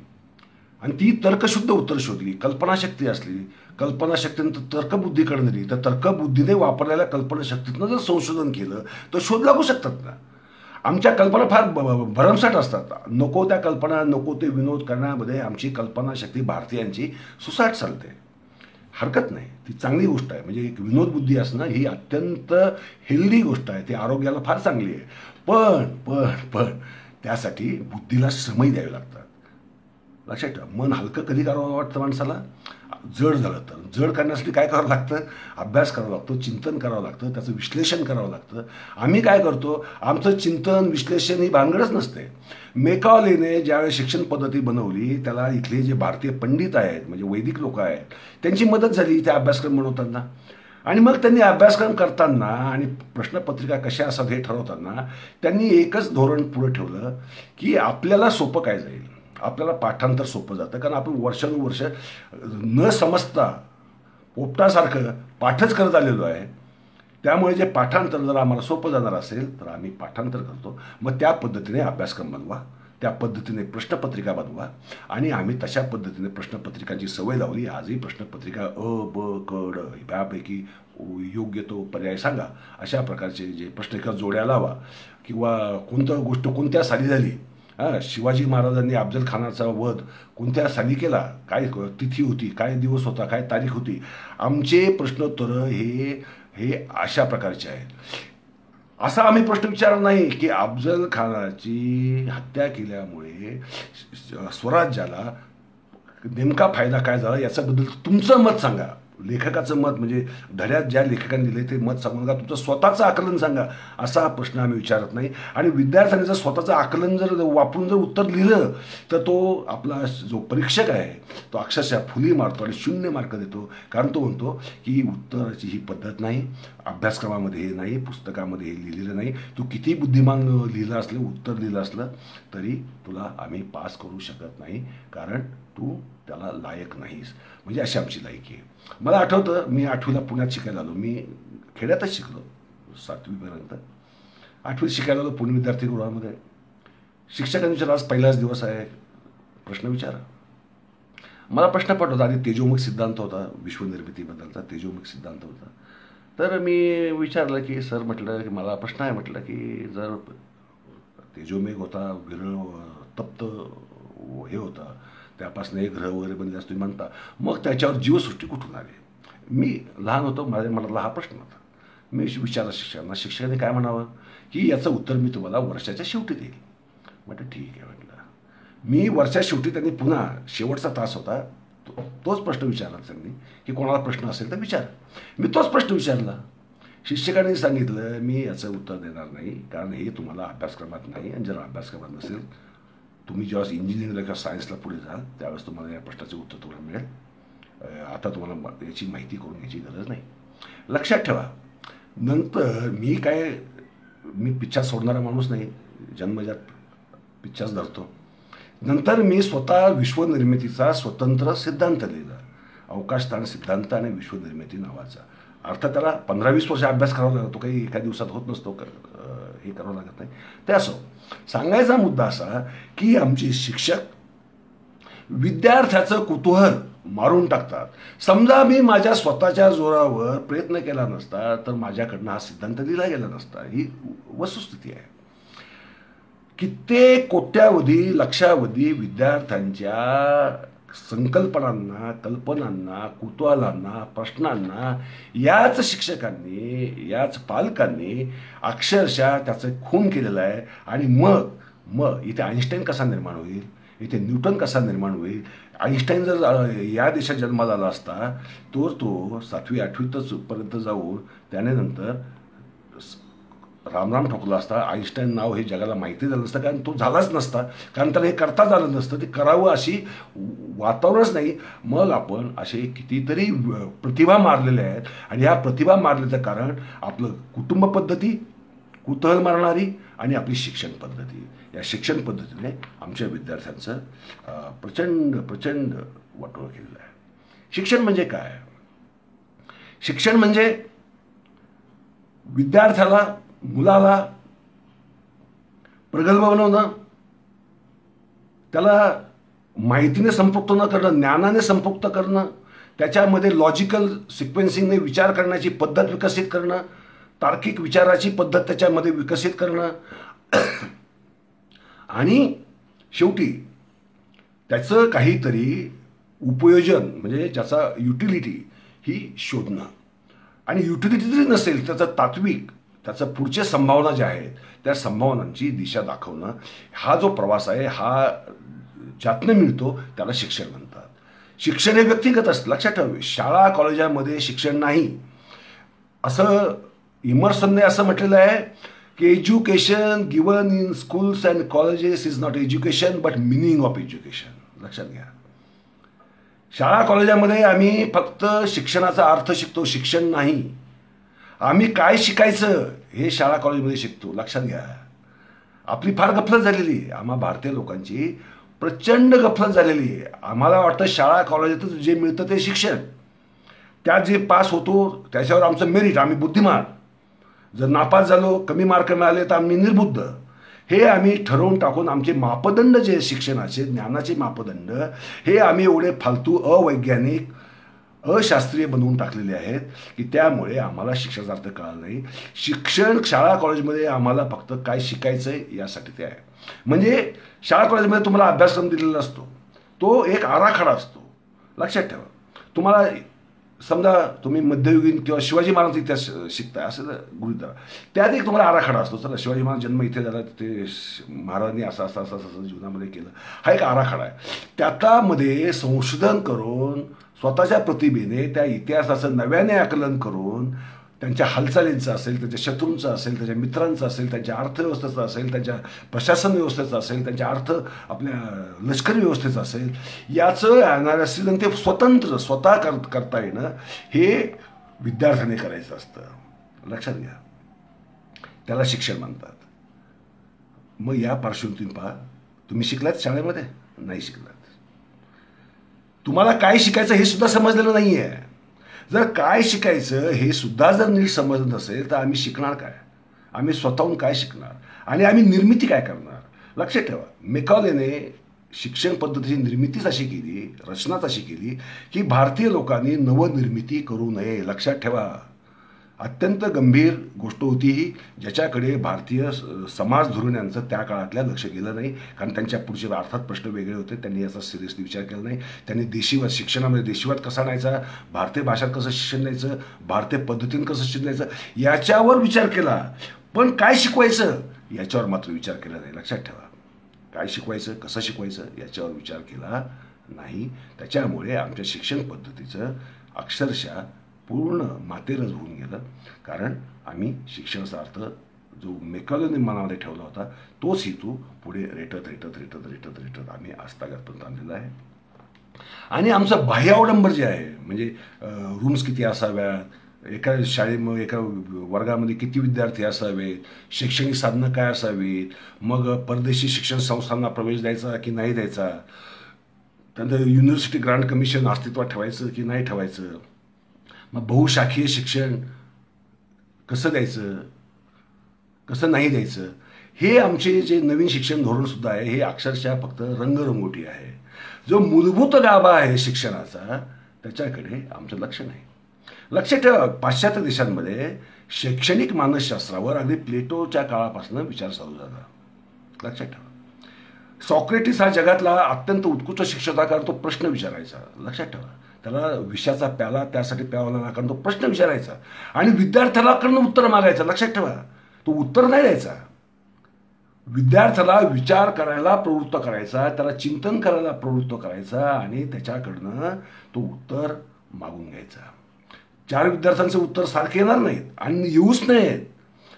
आणि ती तर्कशुद्ध उत्तरं शोधली, कल्पनाशक्ती असली, कल्पनाशक्तीनंतर तर्कबुद्धीकडे नेली, तर तर्कबुद्धीने वापरलेल्या कल्पनाशक्तीतनं जर संशोधन केलं तर शोध लागू शकतात ना. आमच्या कल्पना फार भरमसाठ असतात. नको त्या कल्पना, नको ते विनोद करण्यामध्ये आमची कल्पनाशक्ती भारतीयांची सुसाट चालते. हरकत नाही, ती चांगली गोष्ट आहे. म्हणजे एक विनोदबुद्धी असणं ही अत्यंत हेल्दी गोष्ट आहे, ती आरोग्याला फार चांगली आहे. पण पण पण त्यासाठी बुद्धीला श्रमही द्यावे लागतात. लक्षात ठेवा. मन हलकं कधी करावं वाटतं माणसाला? जड झालं तर. जड करण्यासाठी काय करावं लागतं? अभ्यास करावा लागतो, चिंतन करावं लागतं, त्याचं विश्लेषण करावं लागतं. आम्ही काय करतो? आमचं चिंतन विश्लेषण ही भानगडच नसते. मेकॉलेने ज्यावेळेस शिक्षण पद्धती बनवली, त्याला इथले जे भारतीय पंडित आहेत, म्हणजे वैदिक लोक आहेत, त्यांची मदत झाली त्या अभ्यासक्रम बनवताना. आणि मग त्यांनी अभ्यासक्रम करताना आणि प्रश्नपत्रिका कशा असाव्यात हे ठरवताना त्यांनी एकच धोरण पुढे ठेवलं की आपल्याला सोपं काय जाईल, आपल्याला पाठांतर सोपं जातं. कारण आपण वर्षानुवर्ष न समजता पोपटासारखं पाठच करत आलेलो आहे. त्यामुळे जे पाठांतर जर आम्हाला सोपं जाणार असेल तर आम्ही पाठांतर करतो. मग त्या पद्धतीने अभ्यासक्रम बनवा, त्या पद्धतीने प्रश्नपत्रिका बनवा. आणि आम्ही तशा पद्धतीने प्रश्नपत्रिकांची सवय लावली. आजही प्रश्नपत्रिका अ, ब, क, ड ह्यापैकी योग्य तो पर्याय सांगा, अशा प्रकारचे जे प्रश्न जोड्या लावा. किंवा कोणतं गोष्ट कोणत्या साली झाली, शिवाजी महाराजांनी अफजल खानाचा वध कोणत्या साली केला, काय तिथी होती, काय दिवस होता, काय तारीख होती. आमचे प्रश्नोत्तरं हे अशा प्रकारचे आहेत. असा आम्ही प्रश्न विचारला नाही की अफजल खानाची हत्या केल्यामुळे स्वराज्याला नेमका फायदा काय झाला याच्याबद्दल तुमचं मत सांगा. लेखकाचं मत म्हणजे धड्यात ज्या लेखकांनी दिले ते मत सांगू नका, तुमचं स्वतःचं आकलन सांगा, असा प्रश्न आम्ही विचारत नाही. आणि विद्यार्थ्यांनी जर स्वतःचं आकलन जर वापरून जर उत्तर लिहिलं तर तो आपला जो परीक्षक आहे तो अक्षरशः फुली मारतो आणि 0 मार्क देतो. कारण तो म्हणतो की उत्तराची ही पद्धत नाही, अभ्यासक्रमामध्ये हे नाही, पुस्तकामध्ये हे लिहिलेलं नाही. तू किती बुद्धिमान लिहिलं असलं, उत्तर लिहिलं असलं तरी तुला आम्ही पास करू शकत नाही, कारण तू त्याला लायक नाहीस. म्हणजे अशी आमची लायकी आहे. मला आठवतं मी 8वीला पुण्यात शिकायला आलो. मी खेड्यातच शिकलो 7वीपर्यंत. 8वीत शिकायला आलो पुणे विद्यार्थीगृहामध्ये. शिक्षकांनी विचारलं आज पहिलाच दिवस आहे, प्रश्न विचारा. मला प्रश्न पडला होता. आणि तेजोमुख सिद्धांत होता, विश्वनिर्मितीबद्दलचा तेजोमुख सिद्धांत होता. तर मी विचारलं की सर, म्हटलं की मला प्रश्न आहे, म्हटलं की जर तेजोमेघ होता, विरळ तप्त हे होता, त्यापासून एक ग्रह वगैरे बनले असं तुम्ही म्हणता, मग त्याच्यावर जीवसृष्टी कुठून आली? मी लहान होतो, माझ्या मनातला हा प्रश्न होता. मी विचारला शिक्षकांना. शिक्षकांनी काय म्हणावं की याचं उत्तर मी तुम्हाला वर्षाच्या शेवटी देईल. म्हटलं ठीक आहे. म्हटलं मी वर्षाच्या शेवटी त्यांनी पुन्हा शेवटचा तास होता, तोच प्रश्न विचारला त्यांनी की कोणाला प्रश्न असेल तर विचार. मी तोच प्रश्न विचारला. शिक्षकांनी सांगितलं मी याचं उत्तर देणार नाही, कारण हे तुम्हाला अभ्यासक्रमात नाही. आणि जर अभ्यासक्रमात नसेल, तुम्ही जेव्हा इंजिनिअरिंगला किंवा सायन्सला पुढे जाल त्यावेळेस तुम्हाला या प्रश्नाचं उत्तर तुम्हाला मिळेल. आता तुम्हाला याची माहिती करून घ्यायची गरज नाही. लक्षात ठेवा. नंतर मी पिच्छा सोडणारा माणूस नाही, जन्मजात पिच्छाच धरतो. नंतर मी स्वतः विश्वनिर्मितीचा स्वतंत्र सिद्धांत लिहिला, अवकाशस्थान सिद्धांत आणि विश्वनिर्मिती नावाचा. अर्थात त्याला 15-20 वर्ष अभ्यास करावा लागतो, काही एका दिवसात होत नसतो, हे करावं लागत नाही. ते असो. सांगायचा मुद्दा असा की आमचे शिक्षक विद्यार्थ्याचं कुतूहल मारून टाकतात. समजा मी माझ्या स्वतःच्या जोरावर प्रयत्न केला नसता तर माझ्याकडनं हा सिद्धांत लिहिला गेला नसता. ही वस्तुस्थिती आहे. कित्येक कोट्यावधी लक्षावधी विद्यार्थ्यांच्या संकल्पनांना, कल्पनांना, कुतूहलांना, प्रश्नांना याच शिक्षकांनी, याच पालकांनी अक्षरशः त्याचं खून केलेलं आहे. आणि मग मग इथे आईन्स्टाईन कसा निर्माण होईल, इथे न्यूटन कसा निर्माण होईल. आईन्स्टाईन जर या देशात जन्माला आला असता तर तो 7वी 8वीतच पर्यंत जाऊन त्याने नंतर रामराम ठोकला असता. आईन्स्टाईन नाव हे जगाला माहिती झालं नसतं, कारण तो झालाच नसता, कारण त्याला हे करताच आलं नसतं. ते करावं अशी वातावरणच नाही. मग आपण असे कितीतरी प्रतिभा मारलेल्या आहेत, आणि ह्या प्रतिभा मारल्याचं कारण आपलं कुटुंब पद्धती, कुतूहल मारणारी, आणि आपली शिक्षण पद्धती. या शिक्षण पद्धतीने आमच्या विद्यार्थ्यांचं प्रचंड प्रचंड वाटोळं केलेलं आहे. शिक्षण म्हणजे काय? शिक्षण म्हणजे विद्यार्थ्याला, मुलाला प्रगल्भ बनवणं, त्याला माहितीने संपृक्त न करणं, ज्ञानाने संपृक्त करणं, त्याच्यामध्ये लॉजिकल सिक्वेन्सिंगने विचार करण्याची पद्धत विकसित करणं, तार्किक विचाराची पद्धत त्याच्यामध्ये विकसित करणं, आणि शेवटी त्याचं काहीतरी उपयोजन म्हणजे ज्याचा युटिलिटी ही शोधणं. आणि युटिलिटी जरी नसेल त्याचं तात्विक, त्याचं पुढच्या संभावना ज्या आहेत त्या संभावनांची दिशा दाखवणं, हा जो प्रवास आहे हा ज्यातनं मिळतो त्याला शिक्षण म्हणतात. शिक्षण हे व्यक्तिगत असतं, लक्षात ठेवावे. शाळा कॉलेजामध्ये शिक्षण नाही. असं इमर्सनने असं म्हटलेलं आहे की education given in schools and colleges is not education but meaning of education. लक्षात घ्या. शाळा कॉलेजामध्ये आम्ही फक्त शिक्षणाचा अर्थ शिकतो, शिक्षण नाही. आम्ही काय शिकायचं हे शाळा कॉलेजमध्ये शिकतो. लक्षात घ्या. आपली फार गफलत झालेली आहे. आम्हा भारतीय लोकांची प्रचंड गफलत झालेली आहे. आम्हाला वाटतं शाळा कॉलेजातच जे मिळतं ते शिक्षण, त्यात जे पास होतो त्याच्यावर आमचं मेरिट, आम्ही बुद्धिमान. जर नापास झालो, कमी मार्क मिळाले तर आम्ही निर्बुद्ध. हे आम्ही ठरवून टाकून आमचे मापदंड जे शिक्षणाचे, ज्ञानाचे मापदंड, हे आम्ही एवढे फालतू, अवैज्ञानिक, अशास्त्रीय बनवून टाकलेले आहेत की त्यामुळे आम्हाला शिक्षणाचा अर्थ कळाला नाही. शिक्षण शाळा कॉलेजमध्ये आम्हाला फक्त काय शिकायचं आहे यासाठी ते आहे. म्हणजे शाळा कॉलेजमध्ये तुम्हाला अभ्यासक्रम दिलेला असतो, तो एक आराखडा असतो. लक्षात ठेवा. तुम्हाला समजा तुम्ही मध्ययुगीन किंवा शिवाजी महाराज इतिहास शिकताय असं गृहीत धरा, त्यात एक तुम्हाला आराखडा असतो. चला, शिवाजी महाराज जन्म इथे झाला, ते महाराजांनी असं असं असं असं जीवनामध्ये केलं, हा एक आराखडा आहे. त्याच्यामध्ये संशोधन करून स्वतःच्या प्रतिभेने त्या इतिहासाचं नव्याने आकलन करून त्यांच्या हालचालींचं असेल, त्यांच्या शत्रूंचं असेल, त्यांच्या मित्रांचं असेल, त्यांच्या अर्थव्यवस्थेचं असेल, त्यांच्या प्रशासन व्यवस्थेचं असेल, त्यांच्या आपल्या लष्करी व्यवस्थेचं असेल, याचं ॲनालिसिस ते स्वतः करता येणं हे विद्यार्थ्याने करायचं असतं. लक्षात घ्या. त्याला शिक्षण म्हणतात. मग या पार्श्वभूमीतून पहा, तुम्ही शिकलात शाळेमध्ये? नाही शिकलात. तुम्हाला काय शिकायचं हे सुद्धा समजलेलं नाही आहे. जर काय शिकायचं हे सुद्धा जर नीट समजत नसेल तर आम्ही शिकणार काय? आम्ही स्वतःहून काय शिकणार? आणि आम्ही निर्मिती काय करणार? लक्षात ठेवा. मेकॉलेने शिक्षण पद्धतीची निर्मितीच अशी केली, रचनाच अशी केली की भारतीय लोकांनी नवनिर्मिती करू नये. लक्षात ठेवा. अत्यंत गंभीर गोष्ट होती ही, ज्याच्याकडे भारतीय समाज धोरणांचं त्या काळातल्या लक्ष गेलं नाही. कारण त्यांच्या पुढचे अर्थात प्रश्न वेगळे होते. त्यांनी याचा सिरियसली विचार केला नाही. त्यांनी देशीवाद, शिक्षणामध्ये देशीवाद कसा न्यायचा, भारतीय भाषात कसं शिक्षण द्यायचं, भारतीय पद्धतीनं कसं शिक्षण द्यायचं याच्यावर विचार केला. पण काय शिकवायचं याच्यावर मात्र विचार केला नाही. लक्षात ठेवा. काय शिकवायचं, कसं शिकवायचं याच्यावर विचार केला नाही. त्याच्यामुळे आमच्या शिक्षण पद्धतीचं अक्षरशः पूर्ण मातेरज होऊन गेलं. कारण आम्ही शिक्षणाचा अर्थ जो मेकॉलेने मनामध्ये ठेवला होता तोच हेतू पुढे रेटत आम्ही आस्थागतपर्यंत आणलेला आहे. आणि आमचं बाह्य अवडंबर जे आहे, म्हणजे रूम्स किती असाव्यात, एका शाळेमध्ये एका वर्गामध्ये किती विद्यार्थी असावेत, शैक्षणिक साधनं काय असावीत, मग परदेशी शिक्षण संस्थांना प्रवेश द्यायचा की नाही द्यायचा, त्यानंतर युनिव्हर्सिटी ग्रांट कमिशन अस्तित्वात ठेवायचं की नाही ठेवायचं, मग बहुशाखीय शिक्षण कसं द्यायचं, कसं नाही द्यायचं, हे आमचे जे नवीन शिक्षण धोरणसुद्धा आहे हे अक्षरशः फक्त रंगरंगोटी आहे. जो मूलभूत गाभा आहे शिक्षणाचा त्याच्याकडे आमचं लक्ष नाही. लक्षात ठेवा. पाश्चात्य देशांमध्ये शैक्षणिक मानसशास्त्रावर अगदी प्लेटोच्या काळापासून विचार चालू झाला. लक्षात ठेवा. सॉक्रेटिस हा जगातला अत्यंत उत्कृष्ट शिक्षक होता, कारण तो प्रश्न विचारायचा. लक्षात ठेवा. त्याला विषयाचा प्याला त्यासाठी प्यावा लागला, कारण तो प्रश्न विचारायचा आणि विद्यार्थ्याला कडनं उत्तर मागायचं. लक्षात ठेवा. तो उत्तर नाही द्यायचा. विद्यार्थ्याला विचार करायला प्रवृत्त करायचा, त्याला चिंतन करायला प्रवृत्त करायचा आणि त्याच्याकडनं तो उत्तर मागून घ्यायचा. 4 विद्यार्थ्यांचे उत्तर सारखे येणार नाहीत आणि येऊच नाहीत,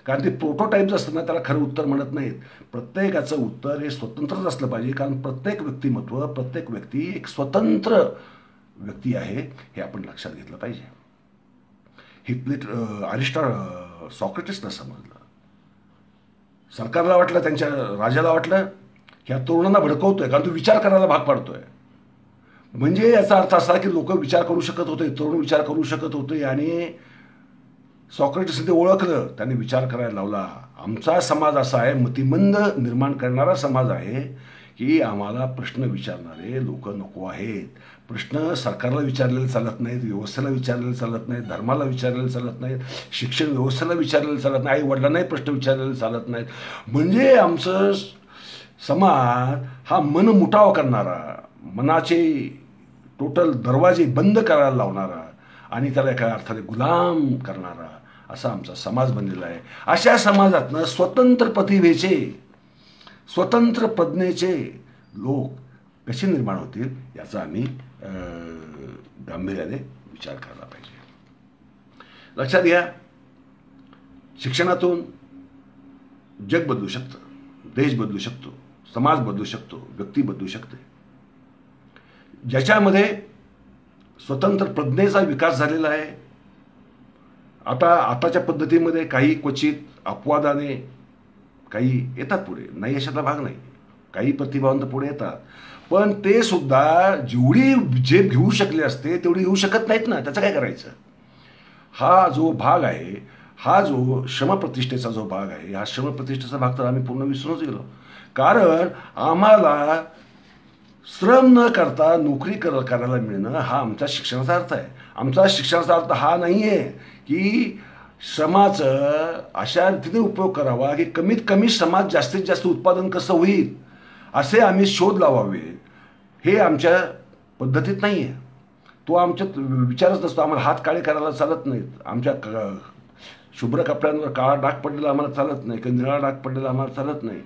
कारण ते प्रोटोटाईप्स असतं ना, त्याला खरं उत्तर म्हणत नाहीत. प्रत्येकाचं उत्तर हे स्वतंत्रच असलं पाहिजे, कारण प्रत्येक व्यक्तिमत्व, प्रत्येक व्यक्ती एक स्वतंत्र व्यक्ती आहे, हे आपण लक्षात घेतलं पाहिजे. सॉक्रेटिसला समजलं. सरकारला वाटलं, त्यांच्या राजाला वाटलं की या तरुणांना भडकवतोय, कारण तो विचार करायला भाग पाडतोय. म्हणजे याचा अर्थ असा की लोक विचार करू शकत होते, तरुण विचार करू शकत होते, आणि सॉक्रेटिसने ते ओळखलं. त्यांनी विचार करायला लावला. आमचा समाज असा आहे, मतिमंद निर्माण करणारा समाज आहे की आम्हाला प्रश्न विचारणारे लोक नको आहेत. प्रश्न सरकारला विचारलेले चालत नाहीत, व्यवस्थेला विचारलेले चालत नाहीत, धर्माला विचारलेले चालत नाहीत, शिक्षण व्यवस्थेला विचारलेले चालत नाही, आई वडिलांनाही प्रश्न विचारलेले चालत नाहीत. म्हणजे आमचं समाज हा मनमुटाव करणारा, मनाचे टोटल दरवाजे बंद करायला लावणारा आणि त्याला एका अर्थाने गुलाम करणारा असा आमचा समाज बनलेला आहे. अशा समाजातनं स्वतंत्र प्रतिभेचे, स्वतंत्र प्रज्ञेचे लोक कसे निर्माण होतील याचा आम्ही गांभीर्याने विचार करायला पाहिजे. लक्षात घ्या, शिक्षणातून जग बदलू शकतं, देश बदलू शकतो, समाज बदलू शकतो, व्यक्ती बदलू शकते. ज्याच्यामध्ये स्वतंत्र प्रज्ञेचा विकास झालेला आहे. आताच्या पद्धतीमध्ये काही क्वचित अपवादाने काही येतात पुढे, नाही अशातला भाग नाही, काही प्रतिभावंत पुढे येतात, पण ते सुद्धा जेवढी झेप घेऊ शकले असते तेवढी घेऊ शकत नाहीत ना. त्याचं काय करायचं? हा जो भाग आहे, हा जो श्रमप्रतिष्ठेचा जो भाग आहे, हा श्रमप्रतिष्ठेचा भाग तर आम्ही पूर्ण विसरूनच गेलो. कारण आम्हाला श्रम न करता नोकरी करायला मिळणं हा आमचा शिक्षणाचा अर्थ आहे. आमचा शिक्षणाचा अर्थ हा नाही आहे की श्रमाचं अशा रीतीने उपयोग करावा की कमीत कमी श्रमात जास्तीत जास्त उत्पादन कसं होईल असे आम्ही शोध लावावे, हे आमच्या पद्धतीत नाही आहे. तो आमच्यात विचारच नसतो. आम्हाला हात काळे करायला चालत नाहीत, आमच्या शुभ्र कपड्यांवर काळा डाग पडलेला आम्हाला चालत नाही, किंवा निळा डाग पडलेला आम्हाला चालत नाही.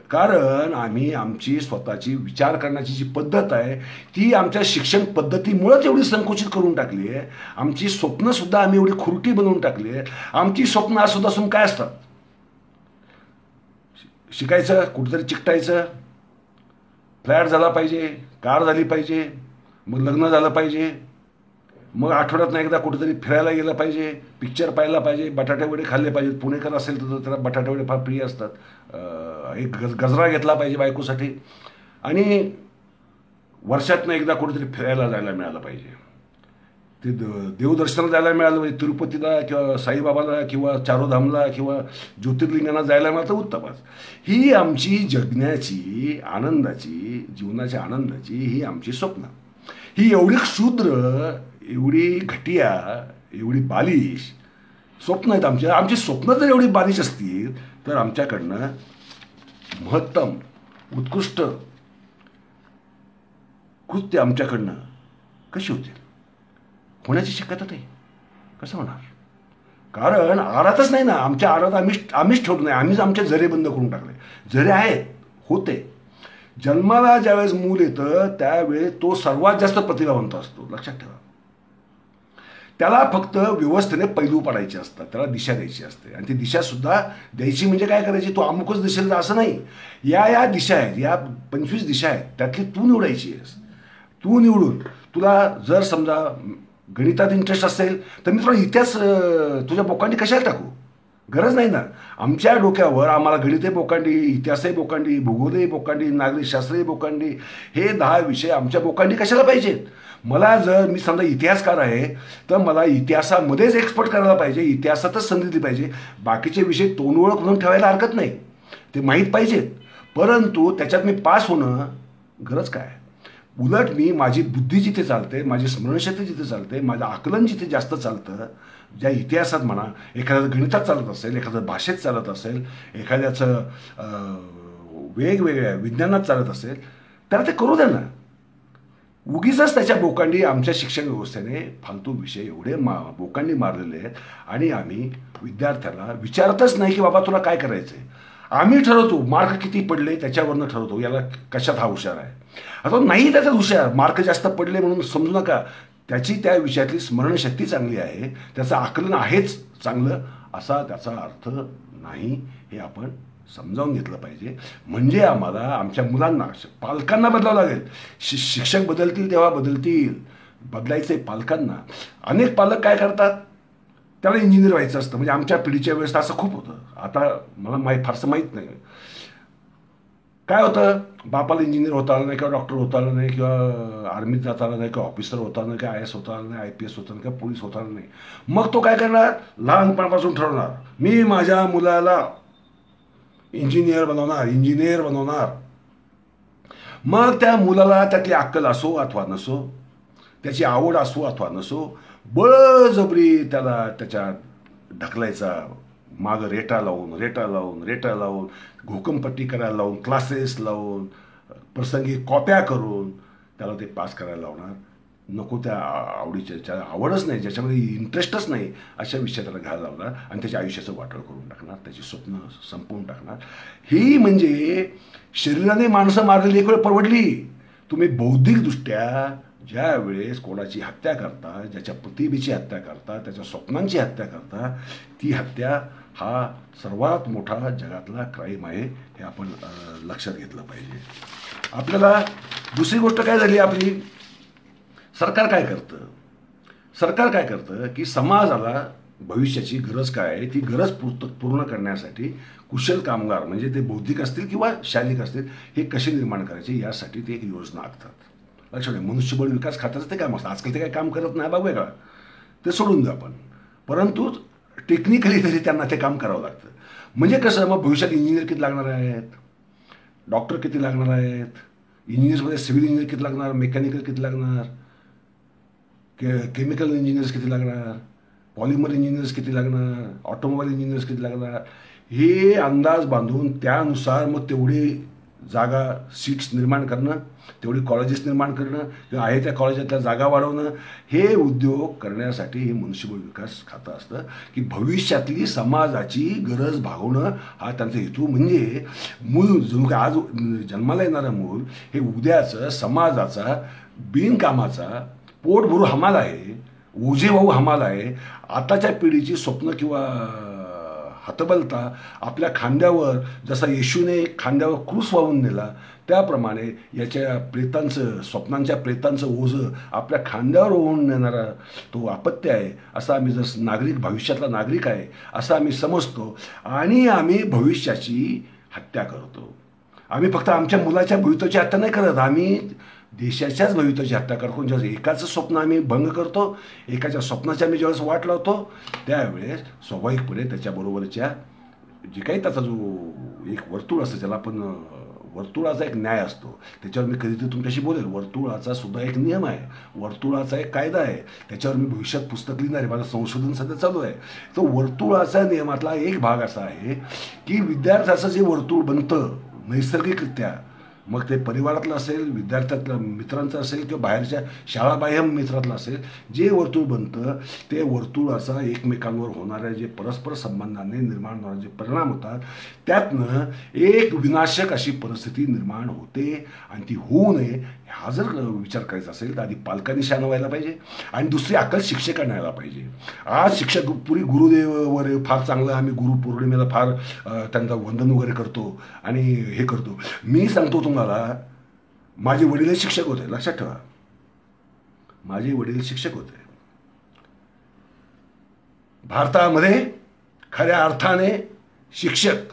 कारण आम्ही आमची स्वतःची विचार करण्याची जी पद्धत आहे ती आमच्या शिक्षण पद्धतीमुळेच एवढी संकुचित करून टाकली आहे. आमची स्वप्नसुद्धा आम्ही एवढी खुरटी बनवून टाकली आहे. आमची स्वप्न आज सुद्धा असून काय असतात? शिकायचं, कुठेतरी चिकटायचं, फ्लॅट झाला पाहिजे, कार झाली पाहिजे, मग लग्न झालं पाहिजे, मग आठवड्यातनं एकदा कुठेतरी फिरायला गेलं पाहिजे, पिक्चर पाहायला पाहिजे, बटाटे वडे खाल्ले पाहिजेत. पुणेकर असेल तर त्याला बटाटे वडे फार प्रिय असतात. एक गजरा घेतला पाहिजे बायकोसाठी, आणि वर्षातनं एकदा कुठेतरी फिरायला जायला मिळालं पाहिजे. ते देवदर्शनाला जायला मिळालं पाहिजे, तिरुपतीला किंवा साईबाबाला किंवा चारोधामला किंवा ज्योतिर्लिंगांना जायला मिळालं तर उत्तमच. ही आमची जगण्याची, आनंदाची, जीवनाच्या आनंदाची ही आमची स्वप्न. ही एवढी क्षुद्र, एवढी घटिया, एवढी बालिश स्वप्न आहेत आमची. आमची स्वप्न जर एवढी बालिश असतील तर आमच्याकडनं महत्तम, उत्कृष्ट कृत्य आमच्याकडनं कशी होतील? होण्याची शक्यता नाही. कसं होणार? कारण आरातच नाही ना. आमच्या आरात आम्हीच ठेवत नाही, आम्हीच आमचे झरे बंद करून टाकले. झरे आहेत, होते. जन्माला ज्यावेळेस मूल येतं त्यावेळेस तो सर्वात जास्त प्रतिभावंत असतो, लक्षात ठेवा. त्याला फक्त व्यवस्थेने पैलू पाडायचे असतात, त्याला दिशा द्यायची असते. आणि ती दिशासुद्धा द्यायची म्हणजे काय करायची? तो अमुकच दिशेला असं नाही. या दिशा आहेत, या 25 दिशा आहेत, त्यातली तू निवडायची आहेस. तू निवडून तुला जर समजा गणितात इंटरेस्ट असेल तर मी तुला इतिहास तुझ्या बोकांडी कशाला टाकू? गरज नाही ना. आमच्या डोक्यावर आम्हाला गणितही बोकांडी, इतिहासही बोकांडी, भूगोलही बोकांडी, नागरिकशास्त्रही बोकांडी, हे 10 विषय आमच्या बोकांडी कशाला पाहिजेत? मला जर मी समजा इतिहासकार आहे तर मला इतिहासामध्येच एक्सपर्ट करायला पाहिजे, इतिहासातच संधी दिली पाहिजे. बाकीचे विषय तोंडओळख म्हणून ठेवायला हरकत नाही, ते माहीत पाहिजेत. परंतु त्याच्यात मी पास होणं गरज काय? उलट मी माझी बुद्धी जिथे चालते, माझी स्मरणशक्ती जिथे चालते, माझं आकलन जिथे जास्त चालतं, ज्या इतिहासात म्हणा, एखाद्याचं गणितात चालत असेल, एखाद्या भाषेत चालत असेल, एखाद्याचं वेगवेगळ्या विज्ञानात चालत असेल, त्याला ते करू द्या ना. उगीचच त्याच्या बोकांडी आमच्या शिक्षण व्यवस्थेने फालतू विषय एवढे बोकांडी मारलेले आहेत आणि आम्ही विद्यार्थ्याला विचारतच नाही की बाबा तुला काय करायचं आहे. आम्ही ठरवतो मार्क किती पडले त्याच्यावरनं ठरवतो याला कशात हा हुशार आहे. आता नाही त्याच्यात हुशार, मार्क जास्त पडले म्हणून समजू नका, त्याची त्या विषयातली स्मरणशक्ती चांगली आहे, त्याचं आकलन आहेच चांगलं असा त्याचा अर्थ नाही, हे आपण समजावून घेतलं पाहिजे. म्हणजे आम्हाला आमच्या मुलांना, पालकांना बदलावं लागेल. शिक्षक बदलतील तेव्हा बदलतील, बदलायचं आहे पालकांना. अनेक पालक काय करतात, त्याला इंजिनियर व्हायचं असतं. म्हणजे आमच्या पिढीच्या वेळेस असं खूप होतं, आता मला फारसं माहीत नाही. काय होतं, बापाला इंजिनियर होता आलं नाही, किंवा डॉक्टर होता आलं नाही, किंवा आर्मीत जाता आलं नाही, किंवा ऑफिसर होता आलं नाही, किंवा IAS होता आलं नाही, IPS होता आलं, किंवा पोलीस होता आलं नाही. मग तो काय करणार, लहानपणापासून ठरवणार मी माझ्या मुलाला इंजिनियर बनवणार. मग त्या मुलाला त्यातली अक्कल असो अथवा नसो, त्याची आवड असो अथवा नसो, बळजबरी त्याला त्याच्या ढकलायचा, मागं रेटा लावून घोकमपट्टी करायला लावून, क्लासेस लावून, प्रसंगी कॉप्या करून त्याला ते पास करायला लावणार. नको त्या आवडीच्या, आवडच नाही, ज्याच्यामध्ये इंटरेस्टच नाही अशा विषयात त्याला घ्यायला लावणार आणि त्याच्या आयुष्याचं वाटोळ करून टाकणार, त्याची स्वप्न संपवून टाकणार. ही म्हणजे शरीराने माणसं मारलेली एक वेळ परवडली. तुम्ही बौद्धिकदृष्ट्या ज्या वेळेस कोणाची हत्या करता, ज्याच्या प्रतिभेची हत्या करता, त्याच्या स्वप्नांची हत्या करता, ती हत्या हा सर्वात मोठा जगातला क्राईम आहे, हे आपण लक्षात घेतलं पाहिजे. आपल्याला दुसरी गोष्ट काय झाली आपली, सरकार काय करतं की समाजाला भविष्याची गरज काय आहे ती गरज पूर्ण करण्यासाठी कुशल कामगार, म्हणजे ते बौद्धिक असतील किंवा शारीरिक असतील, हे कसे निर्माण करायचे यासाठी ते एक योजना आखतात. लक्षात घ्या, मनुष्यबळ विकास खात्याचं ते काम असतं. आजकाल ते काही काम करत नाही, बाबा वेगळा, ते सोडून द्या आपण. परंतु टेक्निकली तरी त्यांना ते काम करावं लागतं. म्हणजे कसं, मग भविष्यात इंजिनियर किती लागणार आहेत, डॉक्टर किती लागणार आहेत, इंजिनियर्समध्ये सिव्हिल इंजिनियर किती लागणार, मेकॅनिकल किती लागणार, केमिकल इंजिनियर्स किती लागणार, पॉलिमर इंजिनियर्स किती लागणार, ऑटोमोबाईल इंजिनियर्स किती लागणार, हे अंदाज बांधून त्यानुसार मग तेवढी जागा, सीट्स निर्माण करणं, तेवढी कॉलेजेस निर्माण करणं, किंवा आहे त्या कॉलेजातल्या जागा वाढवणं, हे उद्योग करण्यासाठी हे मनुष्यबळ विकास खातं असतं. की भविष्यातली समाजाची गरज भागवणं हा त्यांचा हेतू. म्हणजे मूल जणू काय आज जन्माला येणारं मूल हे उद्याचं समाजाचा बिनकामाचा पोट भरू हमाल आहे, ओझे वाहू हमाल आहे. आताच्या पिढीची स्वप्न किंवा हतबलता आपल्या खांद्यावर, जसा येशूने खांद्यावर क्रूस वाहून नेला, त्याप्रमाणे याच्या प्रेतांचं, स्वप्नांच्या प्रेतांचं ओझं आपल्या खांद्यावर ओढून नेणारा तो अपत्य आहे, असं आम्ही जर नागरिक, भविष्यातला नागरिक आहे असं आम्ही समजतो. आणि आम्ही भविष्याची हत्या करतो. आम्ही फक्त आमच्या मुलाच्या भविष्याची हत्या नाही करत, आम्ही देशाच्याच भविष्याची हत्या करतो. ज्यावेळेस एकाचं स्वप्न आम्ही भंग करतो, एकाच्या स्वप्नाची आम्ही ज्यावेळेस वाट लावतो, त्यावेळेस स्वाभाविकपणे त्याच्याबरोबरच्या जे काही त्याचा जो एक वर्तुळ असतं, ज्याला आपण वर्तुळाचा एक न्याय असतो, त्याच्यावर मी कधीतरी तुमच्याशी बोलेल. वर्तुळाचा सुद्धा एक नियम आहे, वर्तुळाचा एक कायदा आहे, त्याच्यावर मी भविष्यात पुस्तक लिहिणार आहे, माझं संशोधन सध्या चालू आहे. तो वर्तुळाचा नियमातला एक भाग असा आहे की विद्यार्थ्याचं जे वर्तुळ बनतं नैसर्गिकरित्या, मग ते परिवारातलं असेल, विद्यार्थ्यातलं मित्रांचं असेल, किंवा बाहेरच्या शाळाबाह्य मित्रातलं असेल, जे वर्तुळ बनतं ते वर्तुळाचा एकमेकांवर होणाऱ्या जे परस्पर संबंधाने निर्माण होणारे जे परिणाम होतात, त्यातनं एक विनाशक अशी परिस्थिती निर्माण होते. आणि ती होऊ नये हा जर विचार करायचा असेल तर आधी पालकांनी शहाणं व्हायला पाहिजे, आणि दुसरी अक्कल शिक्षकांना यायला पाहिजे. आज शिक्षक पुरी गुरुदेव वगैरे फार चांगलं, आम्ही गुरुपौर्णिमेला फार त्यांचं वंदन वगैरे करतो आणि हे करतो. मी सांगतो तुम्हाला, माझे वडील शिक्षक होते, लक्षात ठेवा, माझे वडील शिक्षक होते. भारतामध्ये खऱ्या अर्थाने शिक्षक,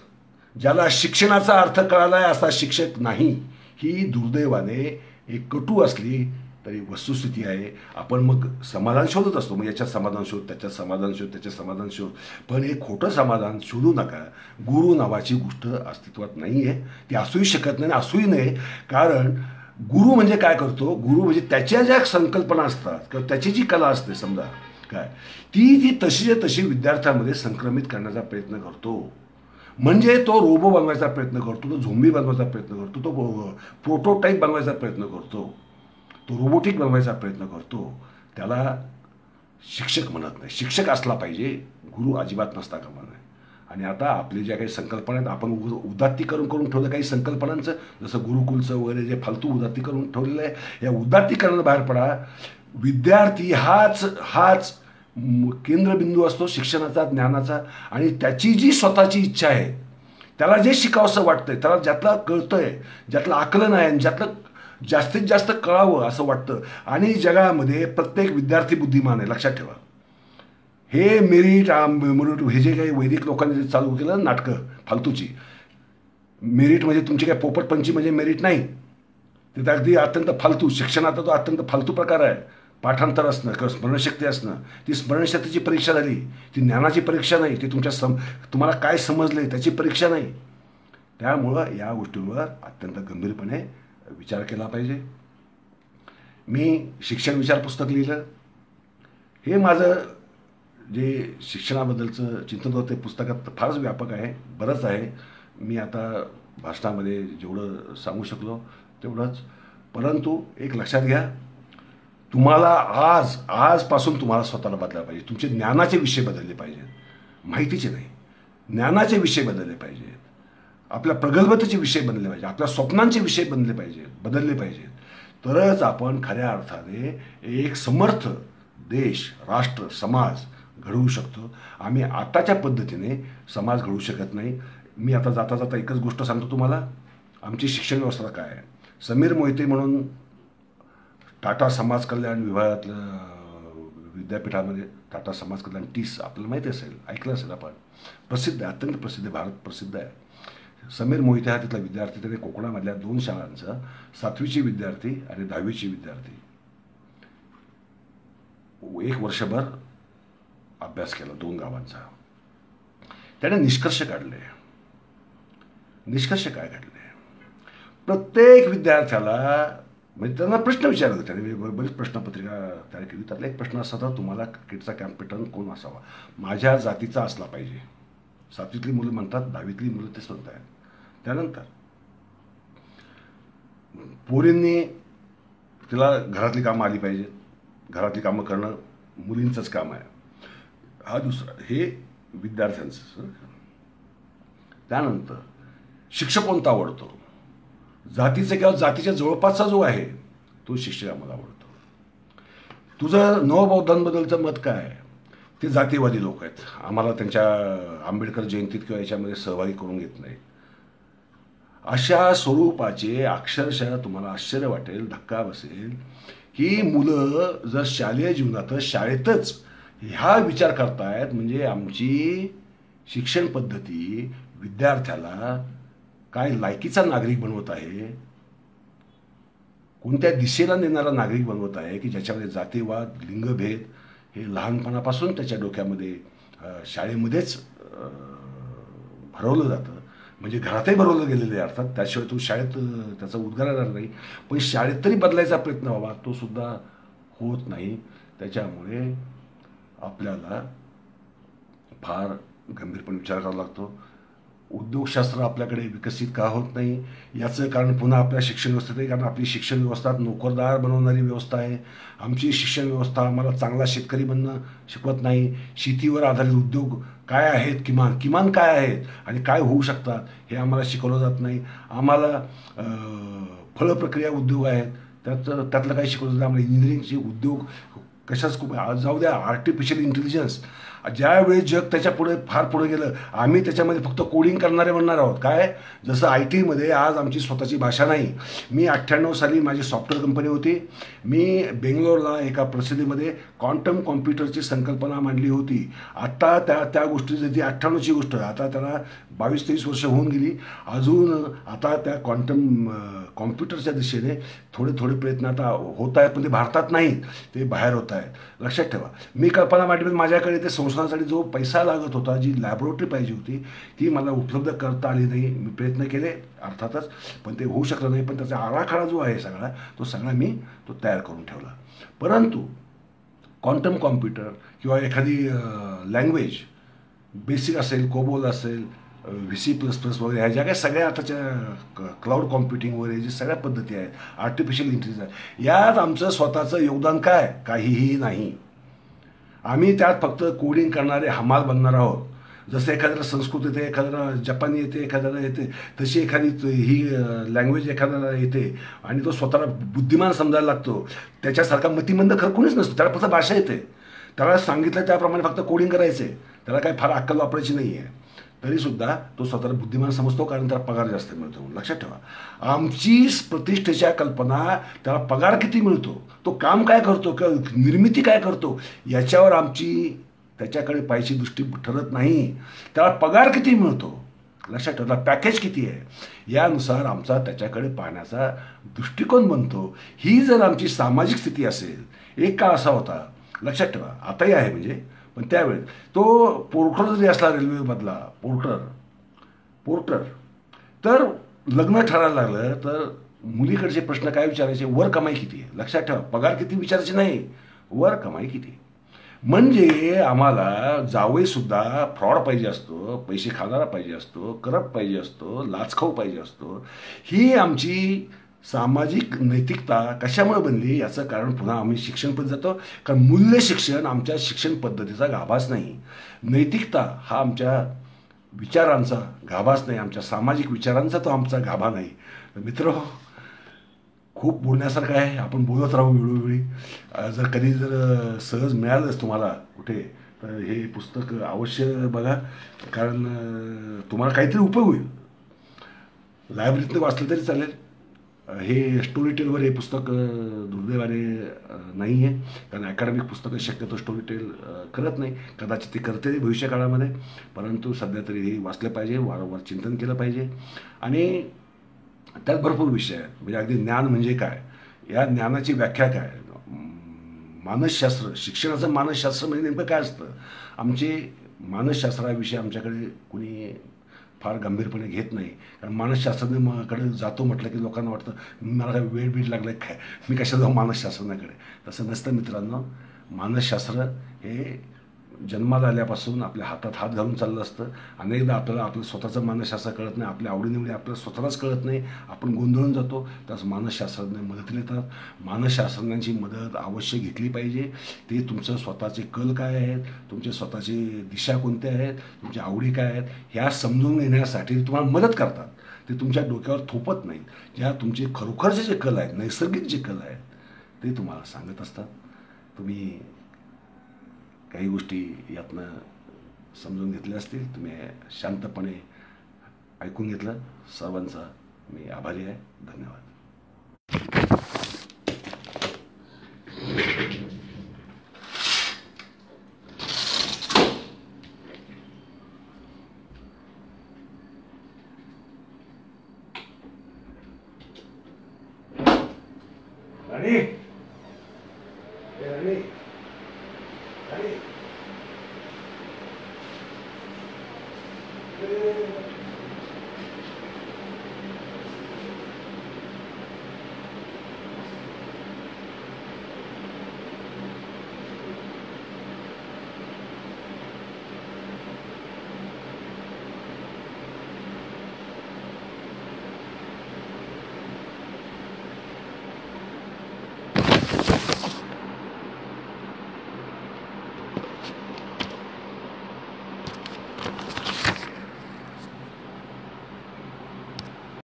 ज्याला शिक्षणाचा अर्थ कळालाय असा शिक्षक नाही, ही दुर्दैवाने एक कटू असली तरी वस्तुस्थिती आहे. आपण मग समाधान शोधत असतो, मग याच्यात समाधान शोध, त्याच्यात समाधान शोध, त्याच्यात समाधान शोध, पण एक खोटं समाधान शोधू नका. गुरु नावाची गोष्ट अस्तित्वात नाही आहे, ती असूही शकत नाही, असूही नये. कारण गुरु म्हणजे काय करतो, गुरु म्हणजे त्याच्या ज्या संकल्पना असतात किंवा त्याची जी कला असते, समजा काय, ती तशी विद्यार्थ्यांमध्ये संक्रमित करण्याचा प्रयत्न करतो. म्हणजे तो रोबो बनवायचा प्रयत्न करतो, तो झोंबी बनवायचा प्रयत्न करतो, तो प्रोटोटाईप बनवायचा प्रयत्न करतो, तो रोबोटिक बनवायचा प्रयत्न करतो. त्याला शिक्षक म्हणत नाही. शिक्षक असला पाहिजे, गुरु अजिबात नसता कामा नये. आणि आता आपले ज्या काही संकल्पना आहेत आपण उदात्तीकरण करून ठेवलं काही संकल्पनांचं, जसं गुरुकुलचं वगैरे जे फालतू उदात्तीकरण ठेवलेलं आहे, या उदात्तीकरणाला बाहेर पडा. विद्यार्थी हाच केंद्रबिंदू असतो शिक्षणाचा, ज्ञानाचा. आणि त्याची जी स्वतःची इच्छा आहे, त्याला जे शिकावंसं वाटतंय, त्याला ज्यातलं कळतंय, ज्यातलं आकलन आहे आणि ज्यातलं जास्तीत जास्त कळावं असं वाटतं. आणि जगामध्ये प्रत्येक विद्यार्थी बुद्धिमान आहे, लक्षात ठेवा. हे मेरिट हे जे काही वैदिक लोकांनी जे चालू केलं नाटकं फालतूची, मेरिट म्हणजे तुमची काय पोपटपंची म्हणजे मेरिट नाही. ते अगदी अत्यंत फालतू, शिक्षणाचा तो अत्यंत फालतू प्रकार आहे. पाठांतर असणं किंवा स्मरणशक्ती असणं, ती स्मरणशक्तीची परीक्षा झाली, ती ज्ञानाची परीक्षा नाही, ती तुम्हाला काय समजले त्याची परीक्षा नाही. त्यामुळं या गोष्टींवर अत्यंत गंभीरपणे विचार केला पाहिजे. मी शिक्षण विचार पुस्तक लिहिलं. हे माझं जे शिक्षणाबद्दलचं चिंतन होतं ते पुस्तकात फारच व्यापक आहे, बरंच आहे. मी आता भाषणामध्ये जेवढं सांगू शकलो तेवढंच. परंतु एक लक्षात घ्या, तुम्हाला आजपासून तुम्हाला स्वतःला बदलायला पाहिजे. तुमचे ज्ञानाचे विषय बदलले पाहिजेत, माहितीचे नाही, ज्ञानाचे विषय बदलले पाहिजेत. आपल्या प्रगल्भतेचे विषय बनले पाहिजे, आपल्या स्वप्नांचे विषय बदलले पाहिजेत. तरच आपण खऱ्या अर्थाने एक समर्थ देश, राष्ट्र, समाज घडवू शकतो. आम्ही आताच्या पद्धतीने समाज घडवू शकत नाही. मी आता जाता जाता एकच गोष्ट सांगतो तुम्हाला, आमची शिक्षण व्यवस्था काय आहे. समीर मोहिते म्हणून टाटा समाज कल्याण विभागातलं विद्यापीठामध्ये टाटा समाज कल्याण TIS आपल्याला माहिती असेल, ऐकलं असेल आपण, प्रसिद्ध आहे, अत्यंत प्रसिद्ध आहे, भारत प्रसिद्ध आहे. समीर मोहिते हा तिथला विद्यार्थी. त्याने कोकणामधल्या 2 शाळांचा 7वीचे विद्यार्थी आणि 10वीचे विद्यार्थी 1 वर्षभर अभ्यास केला 2 गावांचा. त्याने निष्कर्ष काढले. निष्कर्ष काय काढले? प्रत्येक विद्यार्थ्याला म्हणजे त्यांना प्रश्न विचारले. त्याने बरीच प्रश्नपत्रिका तयार केली. त्यातला एक प्रश्न असा होता, तुम्हाला क्रिकेटचा कॅप्टन कोण असावा? माझ्या जातीचा असला पाहिजे. 7वीतली मुलं म्हणतात, 10वीतली मुलं तेच म्हणतात. त्यानंतर पोरींनी तिला घरातली कामं आली पाहिजेत. घरातली कामं करणं मुलींचंच काम आहे. हा दुसरा, हे विद्यार्थ्यांचं. त्यानंतर शिक्षक कोणता आवडतो? जातीचे किंवा जातीच्या जवळपासचा जो आहे तो शिक्षक आम्हाला आवडतो. तुझं नवबौद्धांबद्दलचं मत काय आहे? ते जातीवादी लोक आहेत, आम्हाला त्यांच्या आंबेडकर जयंतीत किंवा याच्यामध्ये सहभागी करून घेत नाहीत. अशा स्वरूपाचे अक्षरशः तुम्हाला आश्चर्य वाटेल, धक्का बसेल की मुलं जर शालेय जीवनातच शाळेतच ह्या विचार करतायत, म्हणजे आमची शिक्षण पद्धती विद्यार्थ्याला काय लायकीचा नागरिक बनवत आहे, कोणत्या दिशेला नेणारा नागरिक बनवत आहे की ज्याच्यामध्ये जातीवाद, लिंगभेद हे लहानपणापासून त्याच्या डोक्यामध्ये शाळेमध्येच भरवलं जातं. म्हणजे घरातही भरवलं गेलेलं आहे अर्थात, त्याशिवाय तो शाळेत त्याचा उद्गार येणार नाही. पण शाळेत तरी बदलायचा प्रयत्न व्हावा, तो सुद्धा होत नाही. त्याच्यामुळे आपल्याला फार गंभीरपणे विचार करावा लागतो. उद्योगशास्त्र आपल्याकडे विकसित का होत नाही याचं कारण पुन्हा आपल्या शिक्षण व्यवस्थेत आहे. कारण आपली शिक्षण व्यवस्था नोकरदार बनवणारी व्यवस्था आहे. आमची शिक्षण व्यवस्था आम्हाला चांगला शेतकरी बनणं शिकवत नाही. शेतीवर आधारित उद्योग काय आहेत, किमान काय आहेत आणि काय होऊ शकतात हे आम्हाला शिकवलं जात नाही. आम्हाला फळप्रक्रिया उद्योग आहेत, त्यातलं काही शिकवलं जातं. आम्हाला इंजिनिअरिंगचे उद्योग कशाच खूप जाऊ द्या. आर्टिफिशियल इंटेलिजन्स ज्यावेळी जग त्याच्या पुढे फार पुढे गेलं, आम्ही त्याच्यामध्ये फक्त कोडिंग करणारे म्हणणार आहोत. काय जसं IT मध्ये आज आमची स्वतःची भाषा नाही. मी 98 साली माझी सॉफ्टवेअर कंपनी होती. मी बेंगलोरला एका प्रसिद्धीमध्ये क्वांटम कॉम्प्युटरची संकल्पना मांडली होती. आत्ता त्या गोष्टीची ती 98ची गोष्ट, आता त्याला 22-23 वर्ष होऊन गेली. अजून आता त्या क्वांटम कॉम्प्युटरच्या दिशेने थोडे प्रयत्न आता होत आहेत, पण ते भारतात नाहीत, ते बाहेर होत आहेत. लक्षात ठेवा, मी कल्पना मांडली, माझ्याकडे ते संशोधनासाठी जो पैसा लागत होता, जी लॅबोरेटरी पाहिजे होती, ती मला उपलब्ध करता आली नाही. मी प्रयत्न केले अर्थातच, पण ते होऊ शकलं नाही. पण त्याचा आराखडा जो आहे सगळा मी तयार करून ठेवला. परंतु क्वांटम कॉम्प्युटर किंवा एखादी लँग्वेज बेसिक असेल, कोबोल असेल, VC++ वगैरे ह्या ज्या काही सगळ्या आताच्या क्लाउड कॉम्प्युटिंग वगैरे जे सगळ्या पद्धती आहेत, आर्टिफिशियल इंटेलिजन्स, यात आमचं स्वतःचं योगदान काहीही नाही. आम्ही त्यात फक्त कोडिंग करणारे हमाल बनणार आहोत. जसं एखाद्याला संस्कृत येते, एखाद्याला जपानी येते, एखाद्याला येते, तशी एखादी ही लँग्वेज एखाद्याला येते आणि तो स्वतःला बुद्धिमान समजायला लागतो. त्याच्यासारखा मतिमंद खरं कोणीच नसतो. त्याला फक्त भाषा येते, त्याला सांगितलं त्याप्रमाणे फक्त कोडिंग करायचं आहे, त्याला काही फार अक्कल वापरायची नाही आहे. तरीसुद्धा तो स्वतःला बुद्धिमान समजतो, कारण त्याला पगार जास्त मिळतो. लक्षात ठेवा, आमची प्रतिष्ठेच्या कल्पना, त्याला पगार किती मिळतो, तो काम काय करतो किंवा निर्मिती काय करतो याच्यावर आमची त्याच्याकडे पाहायची दृष्टी ठरत नाही. त्याला पगार किती मिळतो, लक्षात ठेवा, पॅकेज किती आहे, यानुसार आमचा त्याच्याकडे पाहण्याचा दृष्टिकोन बनतो. ही जर आमची सामाजिक स्थिती असेल, एक काळ असा होता, लक्षात ठेवा, आताही आहे म्हणजे, पण त्यावेळेस तो पोर्टर जरी असला रेल्वेमधला पोर्टर, तर लग्न ठरायला लागलं तर मुलीकडचे प्रश्न काय विचारायचे, वर कमाई किती आहे. लक्षात ठेवा, पगार किती विचारायचे नाही, वर कमाई किती. म्हणजे आम्हाला जावईसुद्धा फ्रॉड पाहिजे असतो, पैसे खाणारा पाहिजे असतो, करप्ट पाहिजे असतो, लाचखाऊ पाहिजे असतो. ही आमची सामाजिक नैतिकता कशामुळे बनली याचं कारण पुन्हा आम्ही शिक्षण पद्धती जातो, कारण मूल्य शिक्षण आमच्या शिक्षण पद्धतीचा गाभास नाही. नैतिकता हा आमच्या विचारांचा गाभास नाही, आमच्या सामाजिक विचारांचा तो आमचा गाभा नाही. मित्र, खूप बोलण्यासारखं आहे, आपण बोलत राहू वेळोवेळी. जर कधी जर सहज मिळालंच तुम्हाला कुठे, तर हे पुस्तक अवश्य बघा, कारण तुम्हाला काहीतरी उपयोग होईल. लायब्ररीतनं वाचलं तरी चालेल. हे स्टोरीटेलवर हे पुस्तक दुर्दैवाने नाही आहे, कारण अकॅडमिक पुस्तकं शक्यतो स्टोरीटेल करत नाही. कदाचित ते करते भविष्य काळामध्ये, परंतु सध्या तरी हे वाचलं पाहिजे, वारंवार चिंतन केलं पाहिजे. आणि त्यात भरपूर विषय आहेत. म्हणजे अगदी ज्ञान म्हणजे काय, या ज्ञानाची व्याख्या काय, मानसशास्त्र, शिक्षणाचं मानसशास्त्र म्हणजे नेमकं काय असतं. आमचे मानसशास्त्राविषयी आमच्याकडे कुणी फार गंभीरपणे घेत नाही, कारण मानसशास्त्रज्ञाकडे जातो म्हटलं की लोकांना वाटतं मला काय वेळ बीड लागला काय, मी कशा जाऊ मानसशास्त्रज्ञाकडे. तसं नसतं मित्रांनो. मानसशास्त्र हे जन्माला आल्यापासून आपल्या हातात हात घालून चाललं असतं. अनेकदा आपल्याला आपलं स्वतःचं मानसशास्त्र कळत नाही, आपल्या आवडीनिवडी आपल्याला स्वतःलाच कळत नाही, आपण गोंधळून जातो. त्यास मानसशास्त्रज्ञ मदतीला येतात. मानसशास्त्रज्ञांची मदत अवश्य घेतली पाहिजे. ते तुमचं स्वतःचे कल काय आहेत, तुमचे स्वतःची दिशा कोणत्या आहेत, तुमच्या आवडी काय आहेत, ह्या समजून घेण्यासाठी तुम्हाला मदत करतात. ते तुमच्या डोक्यावर थोपत नाहीत. ज्या तुमचे खरोखरचे जे कल आहेत, नैसर्गिक जे कल आहेत, ते तुम्हाला सांगत असतात. तुम्ही काही गोष्टी यातनं समजून घेतल्या असतील, तुम्ही शांतपणे ऐकून घेतलं. सर्वांचा मी आभारी आहे. धन्यवाद. राणी, राणी, राणी.